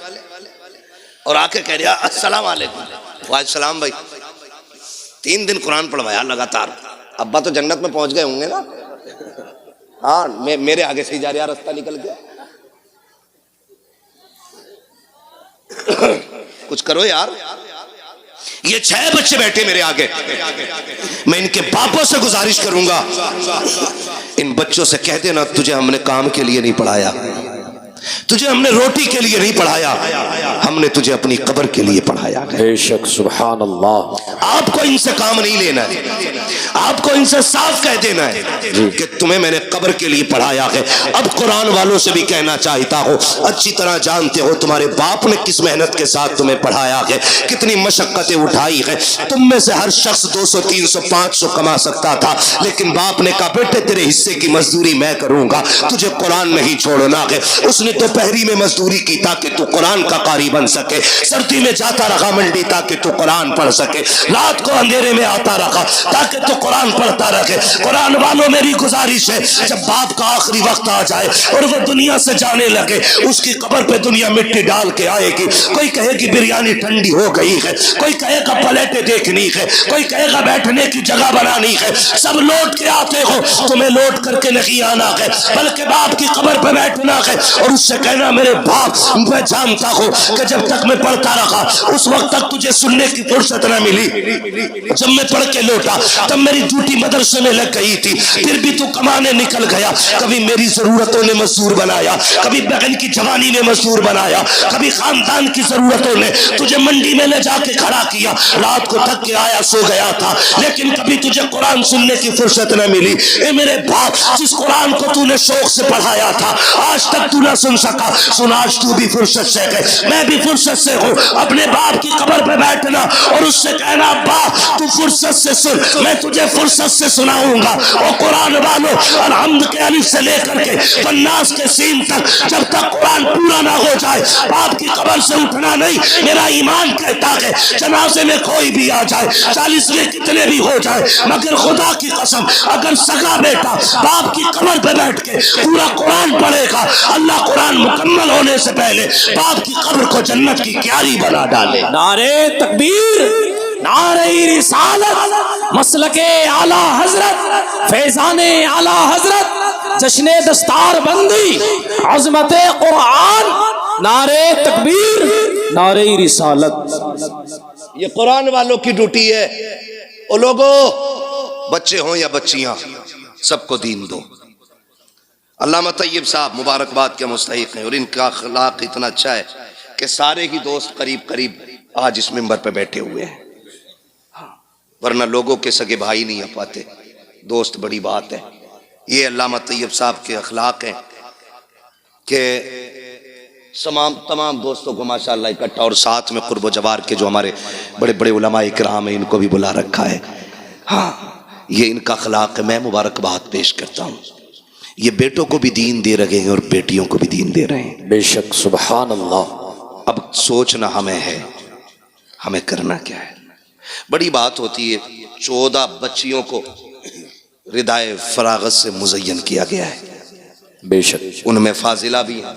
اور آ کے کہہ رہا السلام علیکم. وعلیکم السلام. بھائی 3 دن قرآن پڑھوایا لگاتار. ابا تو جنت میں پہنچ گئے ہوں گے نا. ہاں میرے آگے سے ہی جا رہا راستہ نکل گیا. کچھ کرو یار. یہ 6 بچے بیٹھے میرے آگے، میں ان کے باپوں سے گزارش کروں گا ان بچوں سے کہہ دینا تجھے ہم نے کام کے لیے نہیں پڑھایا، تجھے ہم نے روٹی کے لیے نہیں پڑھایا، ہم نے تجھے اپنی قبر کے لیے پڑھایا. بے شک. سبحان اللہ. آپ کو ان سے کام نہیں لینا ہے، آپ کو ان سے صاف کہہ دینا ہے کہ تمہیں میں نے قبر کے لیے پڑھایا ہے. اب قرآن والوں سے بھی کہنا چاہتا ہوں، اچھی طرح جانتے ہو تمہارے باپ نے کس محنت کے ساتھ تمہیں پڑھایا ہے، کتنی مشقتیں اٹھائی ہے. تم میں سے ہر شخص 200 300 500 کما سکتا تھا، لیکن باپ نے کہا بیٹے تیرے حصے کی مزدوری میں کروں گا، تجھے قرآن نہیں چھوڑنا ہے. اس نے دوپہری میں مزدوری کی تاکہ تو قرآن کا قاری بن سکے، سردی میں جاتا رہا منڈی تاکہ تو قرآن پڑھ سکے، رات کو اندھیرے میں آتا رہا تاکہ تو قرآن پڑھتا رہے. قرآن والوں میری گزارش ہے جب باپ کا آخری وقت آ جائے اور وہ دنیا سے جانے لگے، اس کی قبر پہ دنیا مٹی ڈال کے آئے گی. کوئی کہے گی بریانی ٹھنڈی ہو گئی ہے، کوئی کہے گا پلیٹیں دیکھنی ہے، کوئی کہے گا بیٹھنے کی جگہ بنانی ہے. سب لوٹ کے آتے ہو، تمہیں لوٹ کر کے نہیں آنا ہے بلکہ باپ کی قبر پہ بیٹھنا ہے اور اس اس سے کہنا میرے باپ میں جانتا ہوں کہ جب تک میں پڑھتا رہا اس وقت تک تجھے سننے کی فرصت نہ ملی، جب میں پڑھ کے لوٹا تب میری ڈیوٹی مدرسے میں لگ گئی تھی، پھر بھی تو کمانے نکل گیا، کبھی میری ضرورتوں نے مزدور بنایا، کبھی بہن کی جوانی نے مزدور بنایا، کبھی خاندان کی ضرورتوں نے تجھے منڈی میں لے جا کے کھڑا کیا، رات کو تھک کے آیا سو گیا تھا، لیکن کبھی تجھے قرآن سننے کی فرصت نہ ملی۔ اے میرے باپ، جس قرآن کو تو نے شوق سے پڑھایا تھا آج تک تو نہ سن سکا، سن آج تو بھی فرصت سے ہے، میں بھی فرصت سے ہوں، اپنے باپ کی قبر پہ بیٹھنا اور اس سے کہنا ابا تو فرصت سے سن، میں تجھے فرصت سے سناؤں گا۔ اور قرآن والوں، الحمد کے الف سے لے کر کے والناس کے سین تک جب تک قرآن پورا نہ ہو جائے باپ کی قبر سے اٹھنا نہیں۔ میرا ایمان کہتا ہے جنازے میں کوئی بھی آ جائے، 40 میں کتنے بھی ہو جائے، مگر خدا کی قسم اگر سگا بیٹا باپ کی قبر پہ بیٹھ کے پورا قرآن پڑھے گا، اللہ قرآن مکمل ہونے سے پہلے باپ کی قبر کو جنت کی کیاری بنا ڈالے۔ نعرے تکبیر، نعرہ رسالت، مسلک اعلی حضرت، فیضان اعلی حضرت، جشن دستار بندی، عظمت قرآن، نعرہ تکبیر، نعرہ رسالت۔ یہ قرآن والوں کی ڈیوٹی ہے۔ او لوگو، بچے ہوں یا بچیاں، سب کو دین دو۔ علامہ طیب صاحب مبارکباد کے مستحق ہیں، اور ان کا اخلاق اتنا اچھا ہے کہ سارے ہی دوست قریب قریب آج اس منبر پہ بیٹھے ہوئے ہیں، ورنہ لوگوں کے سگے بھائی نہیں آ پاتے، دوست بڑی بات ہے۔ یہ علامہ طیب صاحب کے اخلاق ہیں کہ تمام دوستوں کو ماشاءاللہ اکٹھا، اور ساتھ میں قرب و جوار کے جو ہمارے بڑے بڑے علماء اکرام ہیں ان کو بھی بلا رکھا ہے۔ ہاں، یہ ان کا اخلاق ہے، میں مبارکباد پیش کرتا ہوں۔ یہ بیٹوں کو بھی دین دے رہے ہیں اور بیٹیوں کو بھی دین دے رہے ہیں۔ بے شک، سبحان اللہ۔ اب سوچنا ہمیں ہے، ہمیں کرنا کیا ہے۔ بڑی بات ہوتی ہے، 14 بچیوں کو ردائے فراغت سے مزین کیا گیا ہے، بے شک، ان میں فاضلہ بھی ہیں،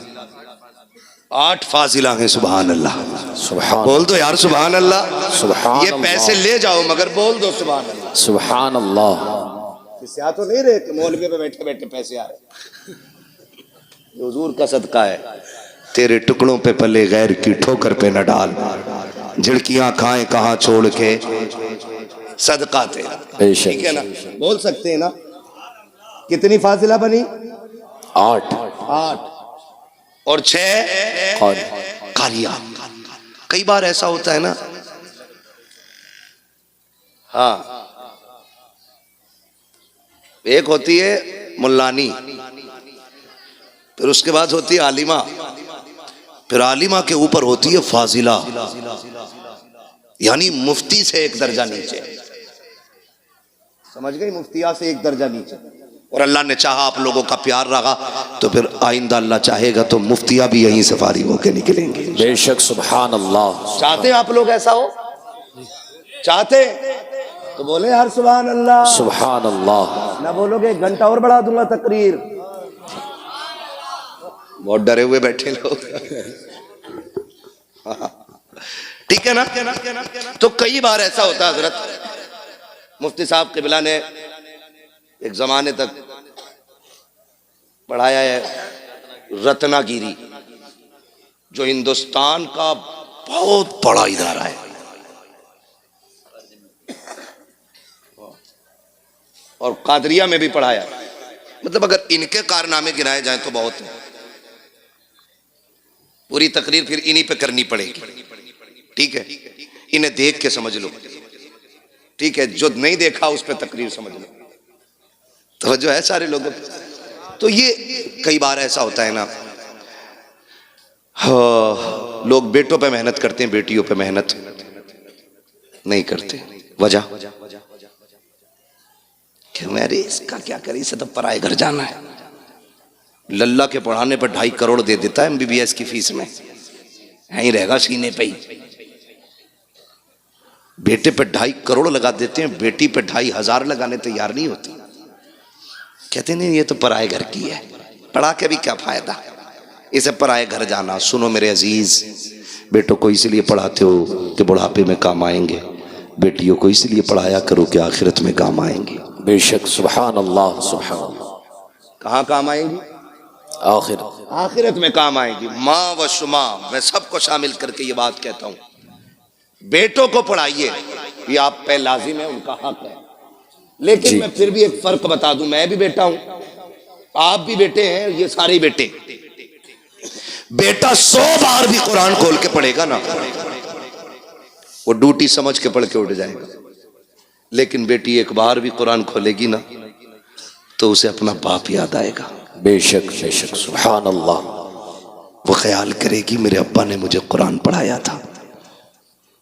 8 فاضلہ ہیں، سبحان اللہ۔ سبحان، بول دو یار سبحان اللہ۔ سبحان یہ پیسے لے جاؤ مگر بول دو سبحان اللہ۔ سبحان اللہ۔ کسی آ تو نہیں رہے کہ مولوی پہ بیٹھے بیٹھے پیسے آ رہے، یہ حضور کا صدقہ ہے۔ تیرے ٹکڑوں پہ پلے غیر کی ٹھوکر پہ نہ ڈال، جھڑکیاں کھائیں کہاں چھوڑ کے صدقہ تیرا۔ بے شک، ٹھیک ہے نا، بول سکتے ہیں نا۔ کتنی فاضلہ بنی؟ 8 اور 6 قاریہ۔ کئی بار ایسا ہوتا ہے نا، ہاں، ایک ہوتی ہے ملانی، پھر اس کے بعد ہوتی ہے عالمہ، پھر عالمہ کے اوپر ہوتی ہے فاضلہ، یعنی مفتی سے ایک درجہ نیچے، سمجھ گئی؟ مفتیہ سے ایک درجہ نیچے۔ اور اللہ نے چاہا آپ لوگوں کا پیار رہا تو پھر آئندہ اللہ چاہے گا تو مفتیہ بھی یہیں سے فارغ ہو کے نکلیں گے۔ بے شک، سبحان اللہ۔ چاہتے ہیں آپ لوگ ایسا ہو؟ چاہتے تو بولے یار سبحان اللہ۔ سبحان اللہ۔ نہ بولو گے 1 گھنٹہ اور بڑھا دوں گا تقریر، بہت ڈرے ہوئے بیٹھے لوگ۔ ٹھیک ہے نا؟ تو کئی بار ایسا ہوتا ہے حضرت، مفتی صاحب قبلہ نے ایک زمانے تک پڑھایا ہے رتنا گیری، جو ہندوستان کا بہت بڑا ادارہ ہے، اور قادریہ میں بھی پڑھایا۔ مطلب اگر ان کے کارنامے گنائے جائیں تو بہت ہیں۔ پوری تقریر پھر انہی پہ کرنی پڑے گی، ٹھیک ہے؟ انہیں دیکھ کے سمجھ لو، ٹھیک ہے؟ جو نہیں دیکھا اس پہ تقریر سمجھ لو، توجہ ہے سارے لوگوں پہ؟ تو یہ کئی بار ایسا ہوتا ہے نا، لوگ بیٹوں پہ محنت کرتے ہیں، بیٹیوں پہ محنت نہیں کرتے۔ وجہ کہ میرے اس کا کیا کری، اسے تو پرائے گھر جانا ہے۔ للہ کے پڑھانے پر 2.5 کروڑ دے دیتا ہے MBBS کی فیس میں، یہیں رہے گا سینے پہ ہی۔ بیٹے پہ 2.5 کروڑ لگا دیتے ہیں، بیٹی پہ 2,500 لگانے تیار نہیں ہوتی، کہتے نہیں یہ تو پرائے گھر کی ہے، پڑھا کے بھی کیا فائدہ، اسے پرائے گھر جانا۔ سنو میرے عزیز، بیٹوں کو اس لیے پڑھاتے ہو کہ بڑھاپے میں کام آئیں گے، بیٹیوں کو اس لیے پڑھایا کرو کہ آخرت میں کام آئیں گے۔ بے شک، سبحان اللہ، سبحان اللہ۔ کہاں کام آئیں گی؟ آخر آخرت میں کام آئے گی. ماں و شما، میں سب کو شامل کر کے یہ بات کہتا ہوں، بیٹوں کو پڑھائیے، یہ آپ پہ لازم ہے، ان کا حق ہے. لیکن جی. میں پھر بھی ایک فرق بتا دوں، میں بھی بیٹا ہوں، آپ بھی بیٹے ہیں، یہ سارے بیٹے. بیٹا 100 بار بھی قرآن کھول کے پڑھے گا نا، وہ ڈیوٹی سمجھ کے پڑھ کے اٹھ جائے گا. لیکن بیٹی ایک بار بھی قرآن کھولے گی نا تو اسے اپنا باپ یاد آئے گا. بے شک بے شک، سبحان اللہ. وہ خیال کرے گی میرے ابا نے مجھے قرآن پڑھایا تھا.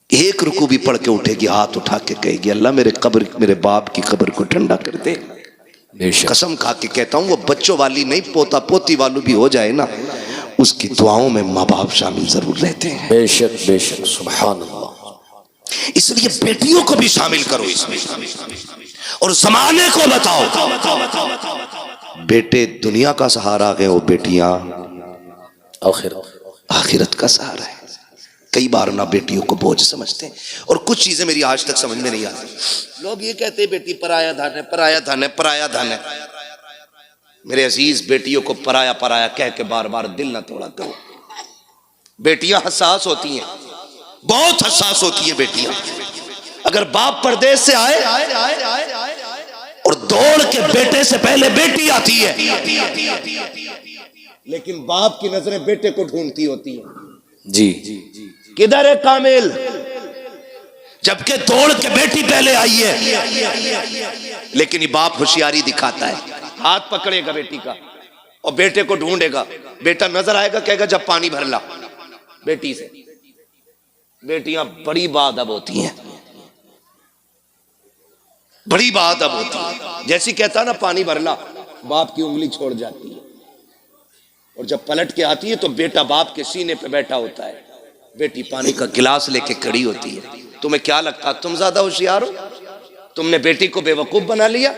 ایک رکوع بھی پڑھ کے اٹھے گی، ہاتھ اٹھا کے کہے گی اللہ میرے باپ کی قبر کو ٹھنڈا کر دے. بے شک قسم کھا کے کہتا ہوں، وہ بچوں والی نہیں، پوتا پوتی والو بھی ہو جائے نا، اس کی دعاؤں میں ماں باپ شامل ضرور رہتے ہیں. بے شک بے شک، سبحان اللہ. اس لیے بیٹیوں کو بھی شامل کرو اس میں، اور زمانے کو بتاؤ بیٹے دنیا کا سہارا ہے، وہ بیٹیاں آخر آخرت کا سہارا ہے. کئی بار نہ بیٹیوں کو بوجھ سمجھتے ہیں، اور کچھ چیزیں میری آج تک سمجھ میں نہیں آتی. لوگ یہ کہتے ہیں بیٹی پرایا دھن ہے، پرایا دھن ہے، پرایا دھن ہے. میرے عزیز، بیٹیوں کو پرایا پرایا کہہ کے بار بار دل نہ توڑا کرو. بیٹیاں حساس ہوتی ہیں، بہت حساس ہوتی ہے بیٹیاں. اگر باپ پردیس سے آئے اور دوڑ کے بیٹے سے پہلے بیٹی آتی ہے، لیکن باپ کی نظریں بیٹے کو ڈھونڈتی ہوتی ہیں، جی. کدھر ہے کامل؟ جبکہ دوڑ کے بیٹی پہلے آئی ہے. لیکن یہ باپ ہوشیاری دکھاتا ہے، ہاتھ پکڑے گا بیٹی کا اور بیٹے کو ڈھونڈے گا. بیٹا نظر آئے گا، کہے گا جب پانی بھر لا. بیٹی سے بیٹیاں بڑی بادب ہوتی ہیں، بڑی بادب ہوتی ہیں. جیسی کہتا نا پانی بھر لا، باپ کی انگلی چھوڑ جاتی ہے، اور جب پلٹ کے آتی ہے تو بیٹا باپ کے سینے پہ بیٹھا ہوتا ہے، بیٹی پانی کا گلاس لے کے کھڑی ہوتی ہے. تمہیں کیا لگتا تم زیادہ ہوشیار ہو؟ تم نے بیٹی کو بے وقوف بنا لیا.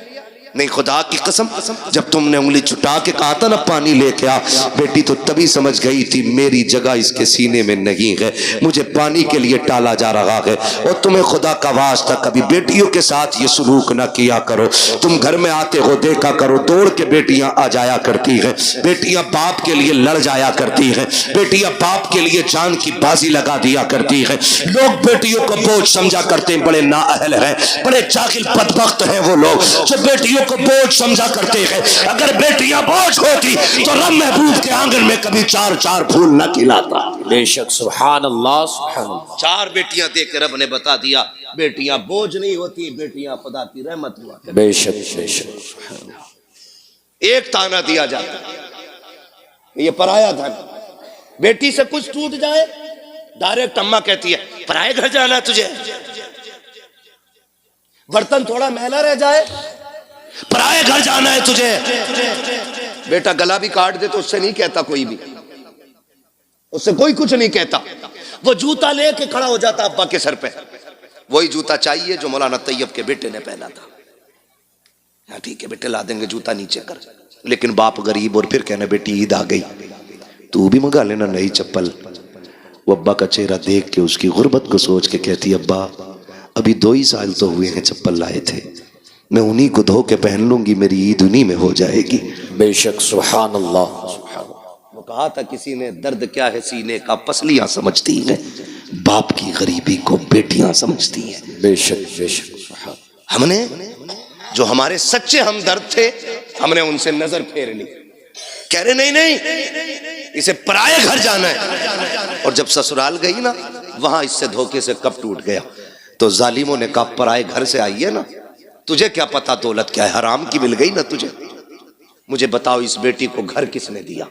نہیں، خدا کی قسم، جب تم نے انگلی چھٹا کے کہا تھا نا پانی لے کے آ، بیٹی تو تبھی سمجھ گئی تھی میری جگہ اس کے سینے میں نہیں ہے، مجھے پانی کے لیے ٹالا جا رہا ہے. اور تمہیں خدا کا واسطہ کبھی بیٹیوں کے ساتھ یہ سلوک نہ کیا کرو. تم گھر میں آتے ہو دیکھا کرو، دوڑ کے بیٹیاں آ جایا کرتی ہیں، بیٹیاں باپ کے لیے لڑ جایا کرتی ہیں، بیٹیاں باپ کے لیے جان کی بازی لگا دیا کرتی ہیں. لوگ بیٹیوں کو بوجھ سمجھا کرتے ہیں، بڑے نااہل ہیں، بڑے جاہل بدبخت ہیں وہ لوگ جو بیٹیوں کو بوجھ سمجھا کرتے ہیں. اگر بیٹیاں بوجھ ہوتی تو رب محبوب کے آنگن میں کبھی 4 پھول نہ کھلاتا. بے شک، سبحان اللہ سبحان اللہ. 4 بیٹیاں دے کے رب نے بتا دیا بیٹیاں بوجھ نہیں ہوتی، بیٹیاں خدا کی رحمت ہوا کرتی. بے شک بے شک، سبحان اللہ. ایک تانا دیا جاتا ہے، یہ پرایا دھن. بیٹی سے کچھ ٹوٹ جائے ڈائریکٹ اماں کہتی ہے پرائے گھر جانا ہے تجھے. برتن تھوڑا میلا رہ جائے پرائے گھر جانا ہے تجھے. بیٹا گلا بھی کاٹ دے تو اس سے نہیں کہتا کوئی بھی، اس سے کوئی کچھ نہیں کہتا. وہ جوتا لے کے کھڑا ہو جاتا ابا کے سر پہ، وہی جوتا چاہیے جو مولانا طیب کے بیٹے نے پہنا تھا. ہاں ٹھیک ہے بیٹے لا دیں گے، جوتا نیچے کر. لیکن باپ غریب، اور پھر کہنا بیٹی عید آ گئی تو بھی منگا لینا نئی چپل. وہ ابا کا چہرہ دیکھ کے اس کی غربت کو سوچ کے کہتی ابا ابھی 2 ہی سال تو ہوئے ہیں چپل لائے تھے، میں انہی کو دھو کے پہن لوں گی، میری عید انہی میں ہو جائے گی. بے شک، سبحان اللہ سبحان اللہ. وہ کہا تھا کسی نے درد کیا ہے سینے کا، پسلیاں سمجھتی ہیں، باپ کی غریبی کو بیٹیاں سمجھتی ہیں. بے شک بے شک، سبحان. ہم نے جو ہمارے سچے ہمدرد تھے ہم نے ان سے نظر پھیر لی، کہہ رہے نہیں اسے پرائے گھر جانا ہے. اور جب سسرال گئی نا وہاں اس سے دھوکے سے کب ٹوٹ گیا. تو ظالموں نے کہا پرائے گھر سے آئی ہے نا، تجھے کیا پتا دولت کیا ہے، حرام کی مل گئی نا تجھے. مجھے بتاؤ اس بیٹی کو گھر کس نے دیا؟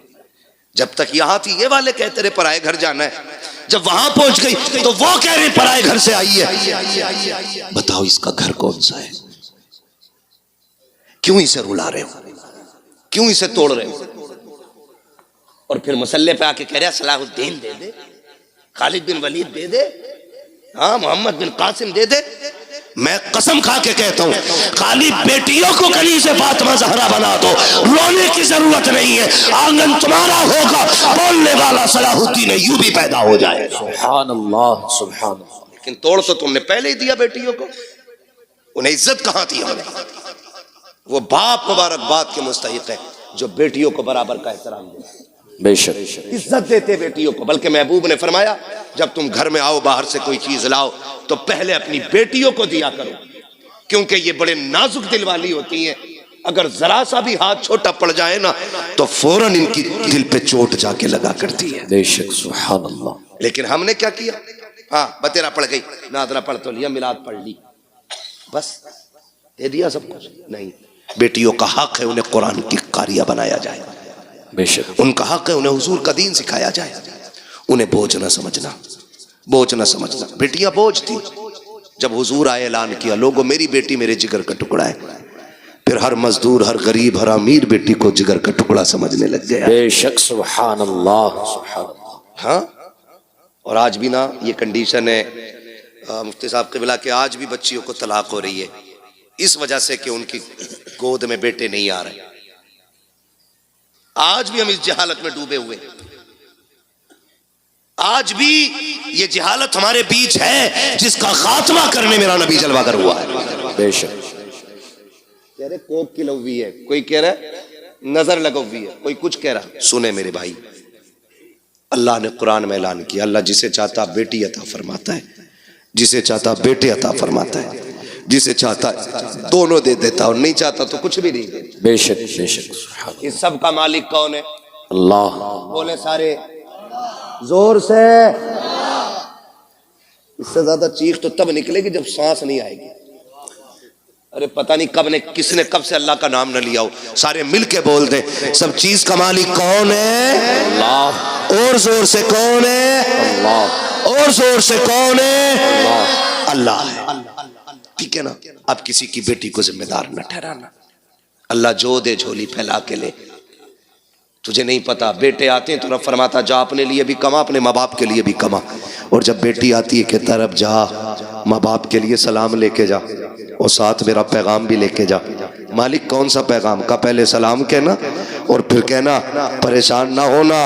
جب تک یہاں تھی یہ والے کہتے رہے پرائے گھر جانا ہے، جب وہاں پہنچ گئی تو وہ کہہ رہے پرائے گھر سے آئی ہے. بتاؤ اس کا گھر کون سا ہے؟ کیوں اسے رلا رہے ہو، کیوں اسے توڑ رہے ہو؟ اور پھر مسلح پہ آ کے کہہ رہے صلاح الدین دے دے، خالد بن ولید دے دے، ہاں محمد بن قاسم دے دے. میں قسم کھا کے کہتا ہوں خالی بیٹیوں کو کلی سے فاطمہ زہرا بنا دو، رونے کی ضرورت نہیں ہے. آنگن تمہارا ہوگا، بولنے والا صلاح الدین ایوبی پیدا ہو جائے گا. سبحان اللہ سبحان اللہ. لیکن توڑ تو تم نے پہلے ہی دیا بیٹیوں کو، انہیں عزت کہاں تھی ہم نے؟ وہ باپ مبارکباد کے مستحق ہے. جو بیٹیوں کو برابر کا احترام دے، بے شک عزت دیتے بیٹیوں کو. بلکہ محبوب نے فرمایا جب تم گھر میں آؤ باہر سے کوئی چیز لاؤ تو پہلے اپنی بیٹیوں کو دیا کرو، کیونکہ یہ بڑے نازک دل والی ہوتی ہیں. اگر ذرا سا بھی ہاتھ چھوٹا پڑ جائے نا تو فوراً ان کی دل پہ چوٹ جا کے لگا کرتی ہے. بے شک سبحان اللہ. لیکن ہم نے کیا کیا؟ ہاں بتیرا پڑھ گئی، نادرا پڑھ تو لیا، میلاد پڑھ لی، بس دے دیا سب کچھ. نہیں، بیٹیوں کا حق ہے انہیں قرآن کی قاریہ بنایا جائے، بے شک ان کا حق ہے انہیں حضور کا دین سکھایا جائے. انہیں بوجھ نہ سمجھنا، بوجھ نہ سمجھنا. بیٹیاں بوجھ تھی. جب حضور آئے اعلان کیا لوگوں میری بیٹی میرے جگر کا ٹکڑا ہے، پھر ہر مزدور، ہر غریب، ہر امیر بیٹی کو جگر کا ٹکڑا سمجھنے لگ گیا. بے شک سبحان اللہ سبحان اللہ. ہاں، اور آج بھی نا یہ کنڈیشن ہے مفتی صاحب قبلہ کہ آج بھی بچیوں کو طلاق ہو رہی ہے اس وجہ سے کہ ان کی گود میں بیٹے نہیں آ رہے. آج بھی ہم اس جہالت میں ڈوبے ہوئے، آج بھی یہ جہالت ہمارے بیچ ہے جس کا خاتمہ کرنے میرا نبی جلوہ گر ہوا ہے. بے شک. کہہ رہے کوک کی لوی ہے، کوئی کہہ رہا ہے نظر لگوی ہے، کوئی کچھ کہہ رہا. سنے میرے بھائی، اللہ نے قرآن میں اعلان کیا اللہ جسے چاہتا بیٹی عطا فرماتا ہے، جسے چاہتا بیٹے عطا فرماتا ہے، جسے چاہتا دونوں دے دیتا اور نہیں چاہتا تو کچھ بھی نہیں دیتا. بے شک بے شک سبحان اس سب کا مالک کون ہے؟ اللہ. بولے سارے زور سے. اس سے زیادہ چیخ تو تب نکلے گی جب سانس نہیں آئے گی. ارے پتہ نہیں کس نے کب سے اللہ کا نام نہ لیا ہو. سارے مل کے بول دیں سب چیز کا مالک کون ہے؟ اللہ. اور زور سے کون ہے؟ اللہ. اور زور سے کون ہے؟ اللہ. اللہ ہے. ٹھیک ہے نا. اب کسی کی بیٹی کو ذمہ دار نہ ٹھہرانا. اللہ جو دے جھولی پھیلا کے لے. تجھے نہیں پتا بیٹے آتے ہیں تو رب فرماتا جا اپنے لیے بھی کما، اپنے ماں باپ کے لیے بھی کما. اور جب بیٹی آتی ہے کہتا رب جا ماں باپ کے لیے سلام لے کے جا اور ساتھ میرا پیغام بھی لے کے جا. مالک کون سا پیغام کا؟ پہلے سلام کہنا اور پھر کہنا پریشان نہ ہونا،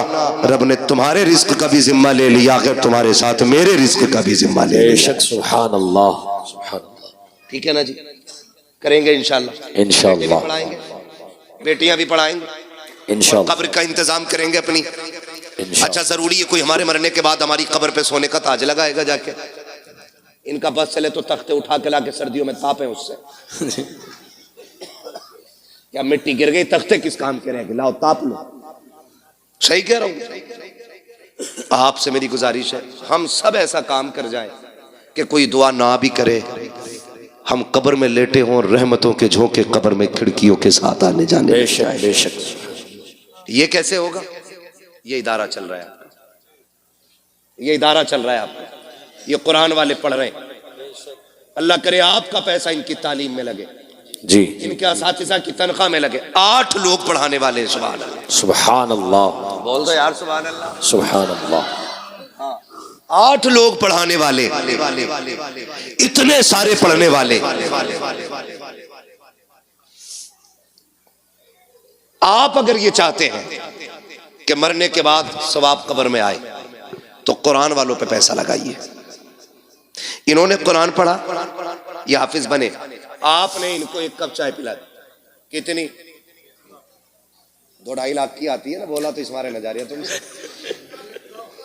رب نے تمہارے رزق کا بھی ذمہ لے لیا، آخر تمہارے ساتھ میرے رزق کا بھی ذمہ لے بے لیا. شک سبحان اللہ سبحان اللہ. ٹھیک ہے نا جی، کریں گے انشاءاللہ. انشاءاللہ. بیٹے بھی پڑھائیں گے، بیٹیاں بھی پڑھائیں گے، انشاءاللہ. قبر کا انتظام کریں گے اپنی. انشاءاللہ. اچھا ضروری ہے کوئی ہمارے مرنے کے بعد ہماری قبر پہ سونے کا تاج لگائے گا جا کے؟ ان کا بس چلے تو تختے اٹھا کے لا کے سردیوں میں تاپیں اس سے. کیا مٹی گر گئی تختے کس کام کے رہ گئے؟ لاؤ تاپ لو. صحیح کہہ رہا ہوں. آپ سے میری گزارش ہے ہم سب ایسا کام کر جائیں کہ کوئی دعا نہ بھی کرے، ہم قبر میں لیٹے ہوں اور رحمتوں کے جھونکے قبر میں کھڑکیوں کے ساتھ آنے جانے. بے شک بے شک. یہ کیسے ہوگا؟ یہ ادارہ چل رہا ہے آپ کا، یہ ادارہ چل رہا ہے آپ کا، یہ قرآن والے پڑھ رہے ہیں. اللہ کرے آپ کا پیسہ ان کی تعلیم میں لگے، جی ان کے اساتذہ کی تنخواہ میں لگے. 8 لوگ پڑھانے والے ہیں. سبحان اللہ. سبحان اللہ بول دو یار سبحان اللہ. سبحان اللہ. 8 لوگ پڑھانے والے، اتنے سارے پڑھنے والے. آپ اگر یہ چاہتے ہیں کہ مرنے کے بعد ثواب قبر میں آئے تو قرآن والوں پہ پیسہ لگائیے. انہوں نے قرآن پڑھا، یہ حافظ بنے، آپ نے ان کو 1 کپ چائے پلا دی. کتنی؟ 2-2.5 لاکھ کی آتی ہے نا، بولا تو اس مارے نہ جا رہی ہے تم سے.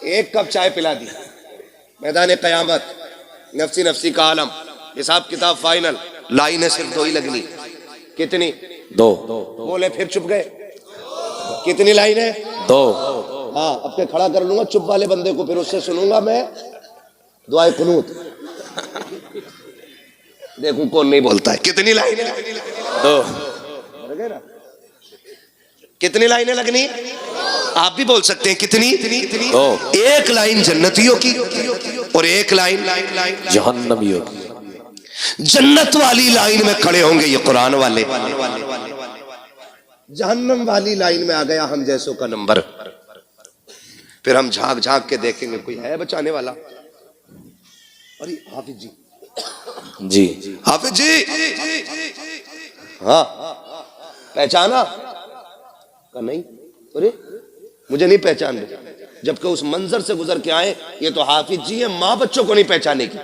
1 کپ چائے پلا دی. میدان قیامت نفسی نفسی کا عالم، حساب کتاب فائنل، لائنیں صرف 2 ہی لگنی. کتنی؟ 2. بولے پھر چپ گئے. کتنی لائنیں؟ 2. ہاں اب کے کھڑا کر لوں گا چپ والے بندے کو، پھر اس سے سنوں گا میں دعائے قنوت. دیکھوں کون نہیں بولتا ہے. کتنی لائنیں؟ 2. کتنی لائنیں لگنی؟ آپ بھی بول سکتے ہیں کتنی؟ 2. 1 لائن جنتیوں کی اور 1 لائن جہنمیوں کی. جنت والی لائن میں کھڑے ہوں گے یہ قرآن والے، جہنم والی لائن میں آ گیا ہم جیسوں کا نمبر. پھر ہم جھانک جھانک کے دیکھیں گے کوئی ہے بچانے والا. ارے حافظ جی، جی حافظ جی، ہاں پہچانا کہ نہیں؟ ارے مجھے نہیں پہچان دے، جبکہ اس منظر سے گزر کے آئے یہ تو حافظ جی ہیں، ماں بچوں کو نہیں پہچانے کی.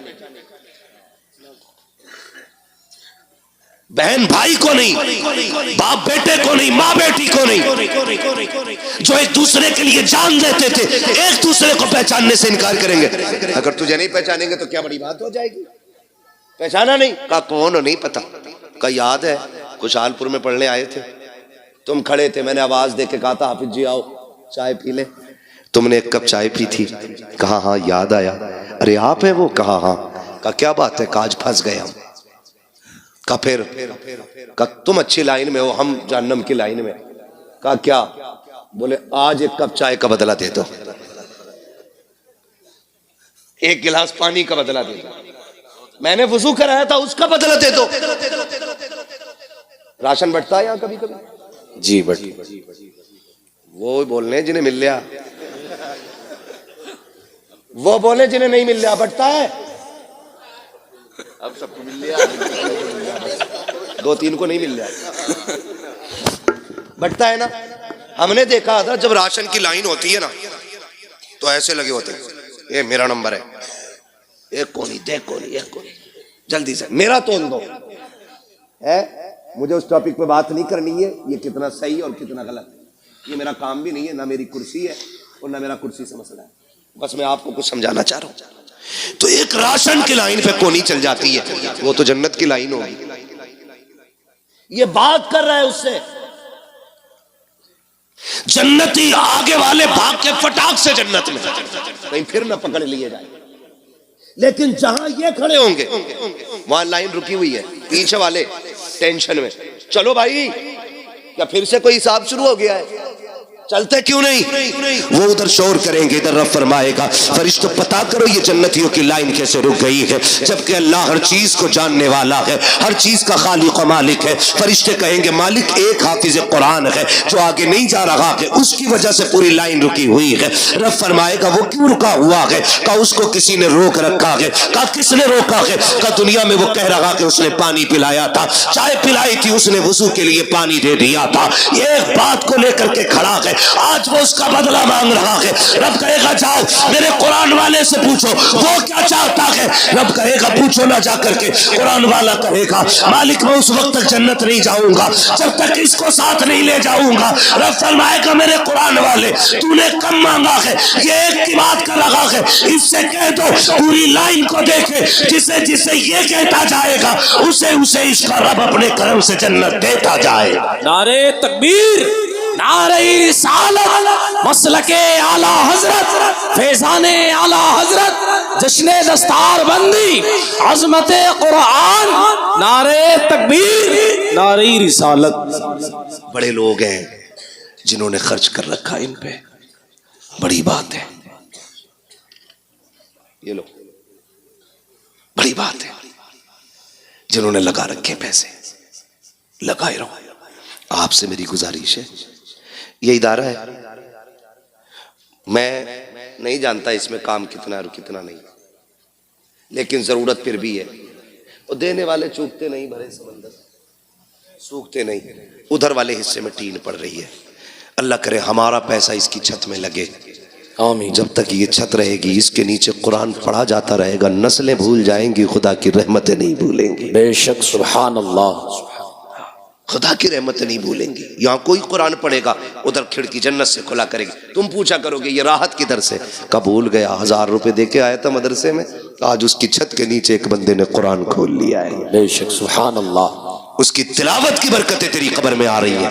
بہن بھائی کو نہیں، باپ بیٹے کو نہیں، ماں بیٹی کو نہیں، جو ایک دوسرے کے لیے جان دیتے تھے ایک دوسرے کو پہچاننے سے انکار کریں گے. اگر تجھے نہیں پہچانیں گے تو کیا بڑی بات ہو جائے گی. پہچانا نہیں، کہا کون؟ نہیں پتا. کہا یاد ہے خوشحال پور میں پڑھنے آئے تھے، تم کھڑے تھے، میں نے آواز دے کے کہا تھا حافظ جی آؤ چائے پی لے، تم نے ایک کپ چائے پی تھی. کہا ہاں یاد آیا. ارے آپ ہیں وہ؟ کہا ہاں. کہا کیا بات ہے؟ کہا آج پھنس گئے ہم. کہا پھر؟ کہا تم اچھی لائن میں ہو، ہم جہنم کی لائن میں. کہا کیا؟ بولے آج ایک کپ چائے کا بدلہ دے دو، ایک گلاس پانی کا بدلہ دے دو، میں نے وضو کرایا تھا اس کا بدلہ دے دو. راشن بٹتا ہے یہاں کبھی کبھی؟ جی بٹ وہ بولنے جنہیں مل لیا، وہ بولے جنہیں نہیں مل لیا. بٹتا ہے؟ اب سب کو مل لیا، دو تین کو نہیں مل لیا. بٹتا ہے نا. ہم نے دیکھا تھا جب راشن کی لائن ہوتی ہے نا تو ایسے لگے ہوتے ہیں، یہ میرا نمبر ہے، ایک کونی دیکھ کونی ایک کونی جلدی سے میرا تول دو. مجھے اس ٹاپک پہ بات نہیں کرنی ہے، یہ کتنا صحیح اور کتنا غلط ہے، یہ میرا کام بھی نہیں ہے، نہ میری کرسی ہے اور نہ میرا کرسی سے مسئلہ ہے. بس میں آپ کو کچھ سمجھانا چاہ رہا ہوں. تو ایک راشن کی لائن پہ کونی چل جاتی ہے، وہ تو جنت کی لائن ہوگی. یہ بات کر رہا ہے اس سے. جنتی آگے والے بھاگ کے فٹاک سے جنت میں، کہیں پھر نہ پکڑ لیے جائیں. لیکن جہاں یہ کھڑے ہوں گے وہاں لائن رکی ہوئی ہے، پیچھے والے ٹینشن میں، چلو بھائی کیا پھر سے کوئی حساب شروع ہو گیا ہے؟ چلتے کیوں نہیں؟ وہ ادھر شور کریں گے، ادھر رب فرمائے گا فرشتوں پتا کرو یہ جنتیوں کی لائن کیسے رک گئی ہے، جبکہ اللہ ہر چیز کو جاننے والا ہے، ہر چیز کا خالق و مالک ہے. فرشتے کہیں گے مالک ایک حافظ قرآن ہے جو آگے نہیں جا رہا ہے، اس کی وجہ سے پوری لائن رکی ہوئی ہے. رب فرمائے گا وہ کیوں رکا ہوا ہے؟ کہا اس کو کسی نے روک رکھا ہے. کہا کس نے روکا ہے؟ کہا دنیا میں وہ کہہ رہا کہ اس نے پانی پلایا تھا، چائے پلائی تھی، اس نے وضو کے لیے پانی دے دیا تھا. یہ ایک بات کو لے کر کے کھڑا ہے، آج وہ اس کا بدلہ مانگ رہا ہے. رب کہے گا جاؤ میرے قرآن والے سے پوچھو وہ کیا چاہتا ہے. رب کہے گا پوچھو نہ جا کر کے. قرآن والا کہے گا مالک میں اس وقت تک جنت نہیں جاؤں گا جب تک اس کو ساتھ نہیں لے جاؤں گا. رب فرمائے گا میرے قرآن والے تو نے کم مانگا ہے، یہ ایک کی بات کر رہا ہے، اس سے کہہ دو پوری لائن کو دیکھے، جسے جسے یہ کہتا جائے گا اسے اسے اس کا رب اپنے کرم سے جنت دیتا جائے. نعرے تکبیر، نعرہ رسالت، مسلک اعلی حضرت، فیضان اعلی حضرت، جشن دستار بندی، عظمت قرآن، نعرہ تکبیر، نعرہ رسالت. بڑے لوگ ہیں جنہوں نے خرچ کر رکھا ان پہ، بڑی بات ہے، یہ لو بڑی بات ہے. جنہوں نے لگا رکھے پیسے لگائے رہو. آپ سے میری گزارش ہے، یہ ادارہ ہے، میں نہیں جانتا اس میں کام کتنا ہے اور کتنا نہیں، لیکن ضرورت پھر بھی ہے. وہ دینے والے چوکتے نہیں، بھرے سمندر سوکھتے نہیں. ادھر والے حصے میں ٹین پڑ رہی ہے. اللہ کرے ہمارا پیسہ اس کی چھت میں لگے. آمین. جب تک یہ چھت رہے گی اس کے نیچے قرآن پڑھا جاتا رہے گا، نسلیں بھول جائیں گی، خدا کی رحمتیں نہیں بھولیں گی. بے شک سبحان اللہ. خدا کی رحمت نہیں بھولیں گی. یہاں کوئی قرآن پڑھے گا ادھر کھڑکی جنت سے کھلا کرے گی. تم پوچھا کرو گے یہ راحت کدھر سے؟ قبول گیا، 1000 روپے دے کے آیا تھا مدرسے میں، آج اس کی چھت کے نیچے ایک بندے نے قرآن کھول لیا ہے. بے شک سبحان اللہ. اس کی تلاوت کی برکتیں تیری قبر میں آ رہی ہیں.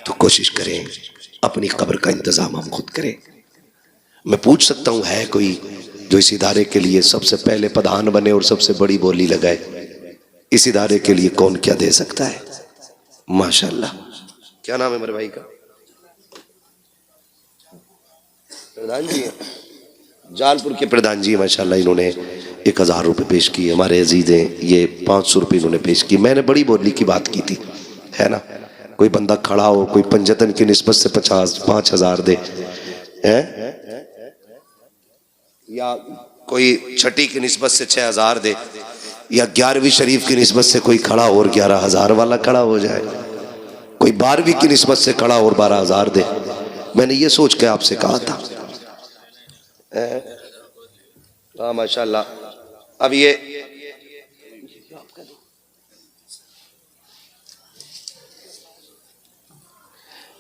تو کوشش کریں اپنی قبر کا انتظام ہم خود کریں. میں پوچھ سکتا ہوں ہے کوئی جو اس ادارے کے لیے سب سے پہلے پردھان بنے اور سب سے بڑی بولی لگائے؟ اس ادارے کے لیے کون کیا دے سکتا ہے؟ ماشاءاللہ. کیا نام ہے میرے بھائی کا؟ پردھان جی ہیں، جال پور کے پردھان جی. ماشاءاللہ انہوں نے 1000 روپے پیش کیے. ہمارے عزیز ہیں، یہ 500 روپے انہوں نے پیش کی. میں نے بڑی بولی کی بات کی تھی، ہے نا. کوئی بندہ کھڑا ہو، کوئی پنجتن کی نسبت سے 5000 دے، یا کوئی چھٹی کی نسبت سے 6000 دے، یا 11ویں شریف کی نسبت سے کوئی کھڑا ہو اور 11000 والا کھڑا ہو جائے، کوئی 12ویں کی نسبت سے کھڑا اور 12000 دے. میں نے یہ سوچ کے آپ سے کہا تھا. ہاں ماشاءاللہ. اب یہ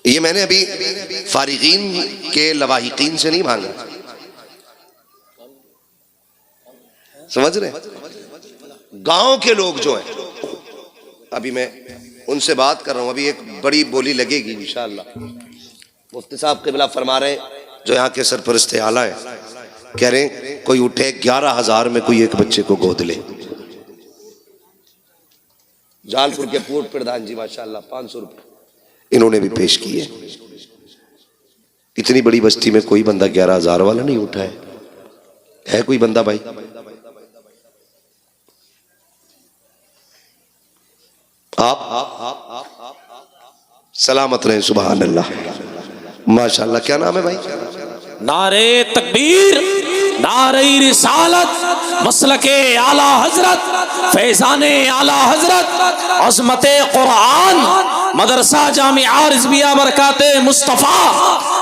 یہ میں نے ابھی فارغین کے لواحقین سے نہیں مانگا، سمجھ رہے ہیں؟ گاؤں کے لوگ جو ہیں، ابھی میں ان سے بات کر رہا ہوں، ابھی ایک بڑی بولی لگے گی انشاءاللہ۔ مفتی صاحب قبلہ فرما رہے ہیں، جو یہاں کے سرپرست اعلیٰ ہیں، کہہ رہے ہیں کوئی اٹھے 11,000 میں کوئی ایک بچے کو گود لے۔ جالپور کے پورٹ پردھان جی ماشاءاللہ 500 روپے انہوں نے بھی پیش کیے۔ اتنی بڑی بستی میں کوئی بندہ 11,000 والا نہیں اٹھا ہے کوئی بندہ بھائی؟ آپ سلامت رہیں، سبحان اللہ، ماشاءاللہ۔ کیا نام ہے بھائی؟ نعرے تکبیر، نعرہ رسالت، مسلک اعلی حضرت، فیضان اعلی حضرت، عظمت قرآن، مدرسہ جامعہ رضویہ برکات مصطفیٰ۔